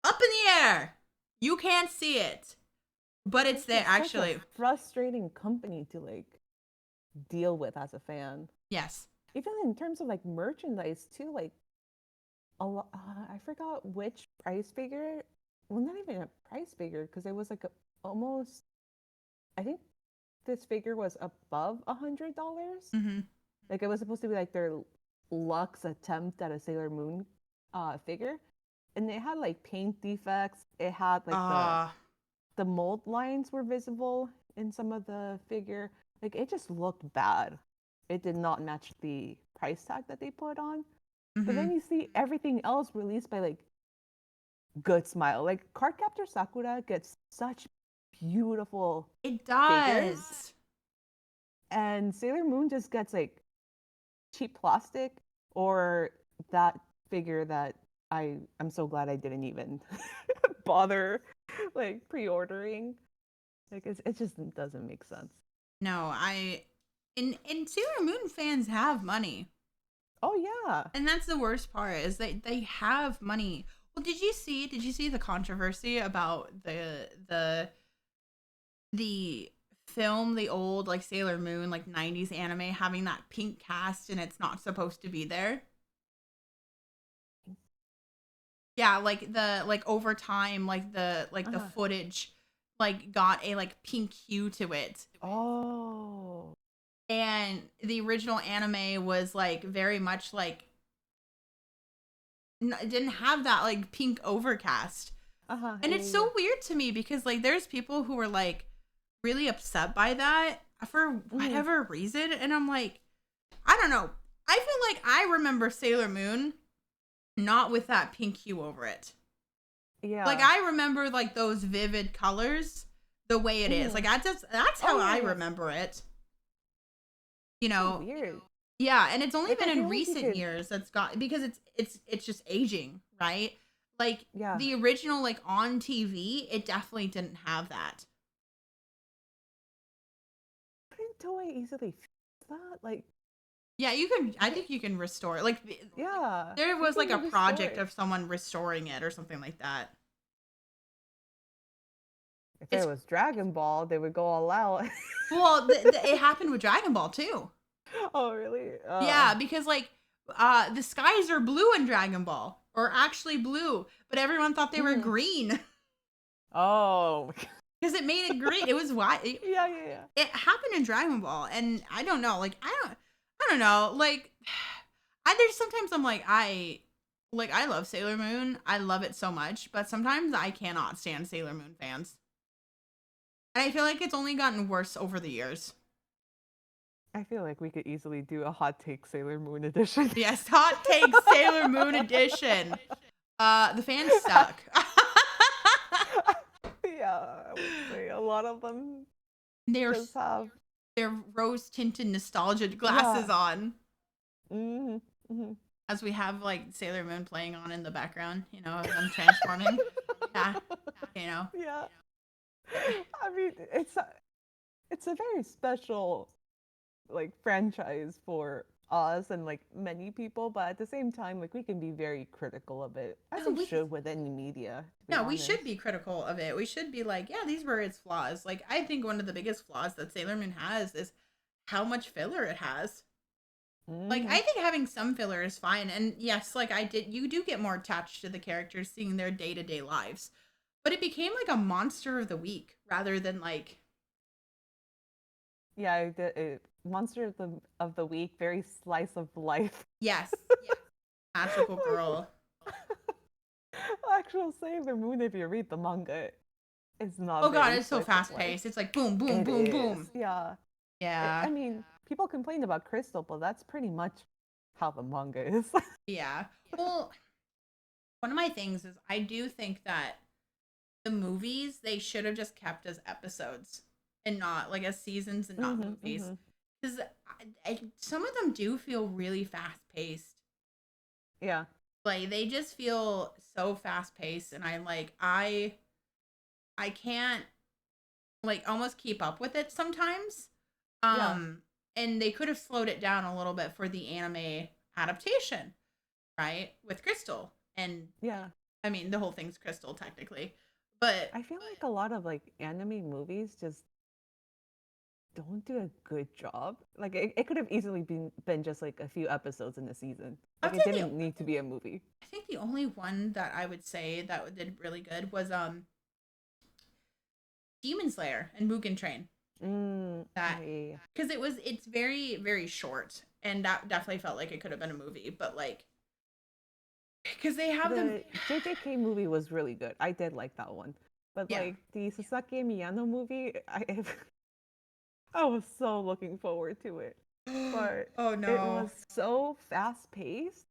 up in the air. You can't see it, but it's there. Actually, such a frustrating company to like deal with as a fan. Yes, even in terms of like merchandise too, like I forgot which price figure. Well, not even a price figure because it was like almost. I think this figure was above $100. Mm-hmm. Like it was supposed to be like their luxe attempt at a Sailor Moon figure, and it had like paint defects. It had like Uh, the mold lines were visible in some of the figure. Like it just looked bad. It did not match the price tag that they put on. But mm-hmm. then you see everything else released by like Good Smile. Like Cardcaptor Sakura gets such beautiful It figures, does. and Sailor Moon just gets like cheap plastic or that figure that I'm so glad I didn't even bother like pre-ordering. Like it just doesn't make sense. No, and Sailor Moon fans have money. Oh yeah. And that's the worst part is they have money. Well, did you see the controversy about the film, the old like Sailor Moon like 90s anime having that pink cast and it's not supposed to be there? Yeah, like the like over time like the Uh-huh. footage like got a like pink hue to it. Oh. And the original anime was like very much like it didn't have that like pink overcast. Uh-huh. And Yeah, it's yeah. so weird to me because like there's people who were like really upset by that for Mm-hmm. whatever reason and I'm like I don't know. I feel like I remember Sailor Moon not with that pink hue over it. Like Yeah. I remember like those vivid colors the way it is. Mm-hmm. Like that's Oh how yeah, I yeah. remember it. You So know, weird. yeah, and it's only Like been I in feel like you recent could. years that's got because it's just aging, right? Like Yeah. the original like on TV, it definitely didn't have that. Couldn't Toei easily fix that? Like, Yeah, you can I they, think you can restore it. Like yeah, there you was like a can restore project it. of someone restoring it or something like that. If it It's was Dragon Ball, they would go all out. well, it happened with Dragon Ball too. Oh, really? Yeah, because like the skies are blue in Dragon Ball or actually blue, but everyone thought they were Mhm. green Oh. because it made it green. It was white. Yeah, yeah, yeah. It happened in Dragon Ball, and I don't know. Like I don't know. Like there's sometimes I'm like I love Sailor Moon. I love it so much, but sometimes I cannot stand Sailor Moon fans, and I feel like it's only gotten worse over the years. I feel like we could easily do a hot take Sailor Moon edition. Yes, hot take Sailor Moon edition. The fans suck. Yeah, I would say a lot of them they're just have. their rose tinted nostalgia Yeah. glasses on Hmm. Hmm. as we have like Sailor Moon playing on in the background, you know, as I'm transforming. Yeah, you know. Yeah. I mean, it's a very special like franchise for us and like many people, but at the same time, like we can be very critical of it, as No, you we should with any media, to be no, we should honest. be critical of it. We should be like, yeah, these were its flaws. Like I think one of the biggest flaws that Sailor Moon has is how much filler it has. Like Hmm. I think having some filler is fine. And yes, like you do get more attached to the characters seeing their day-to-day lives. But it became like a monster of the week rather than like Yeah, Monster of the Week, very slice of life. yes, magical Like, girl. actual Sailor Moon, if you read the manga, is not Oh god, very it's so slice of fast life. paced. It's like boom, boom, It boom, is, boom. yeah. Yeah. I mean, people complain about Crystal, but that's pretty much how the manga is. Yeah. Well, one of my things is I do think that the movies they should have just kept as episodes and not like as seasons and not Hmm. movies Hmm. because some of them do feel really fast paced. Yeah, Like they just feel so fast paced, and I can't like almost keep up with it sometimes. yeah, Um, and they could have slowed it down a little bit for the anime adaptation, right? With Crystal. And yeah. I mean, the whole thing's Crystal technically. But I feel like a lot of like anime movies just don't do a good job. Like it could have easily been just like a few episodes in the season. Like it didn't need to be a movie. I think the only one that I would say that did really good was Demon Slayer and Mugen Train. That because it's very very short, and that definitely felt like it could have been a movie, but like because they have the JJK movie was really good. I did like that one, but like the Sasaki Miyano movie, I was so looking forward to it, but oh no, it was so fast paced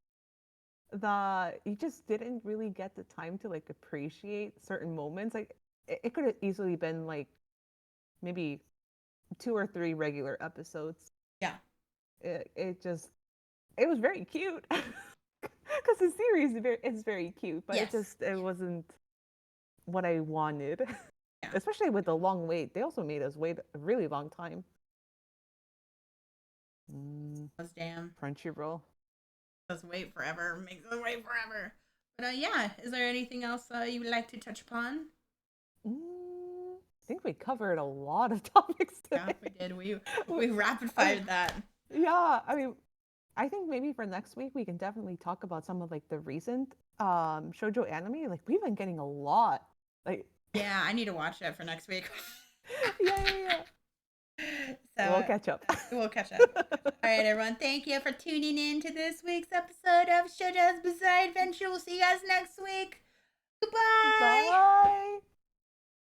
that you just didn't really get the time to like appreciate certain moments. Like it could have easily been like maybe 2 or 3 regular episodes. Yeah. It was very cute because the series is very cute, but it wasn't what I wanted. Yeah. Especially with the long wait. They also made us wait a really long time. Damn. Crunchyroll. Let's wait forever. Makes us wait forever. But yeah, is there anything else you would like to touch upon? I think we covered a lot of topics today. Yeah, we did. We rapid fired that. Yeah, I mean, I think maybe for next week we can definitely talk about some of like the recent shoujo anime. Like we've been getting a lot. Like yeah, I need to watch that for next week. yeah. So we'll catch up. We'll catch up. All right, everyone. Thank you for tuning in to this week's episode of Shojo's Bizarre Adventure. We'll see you guys next week. Goodbye. Bye.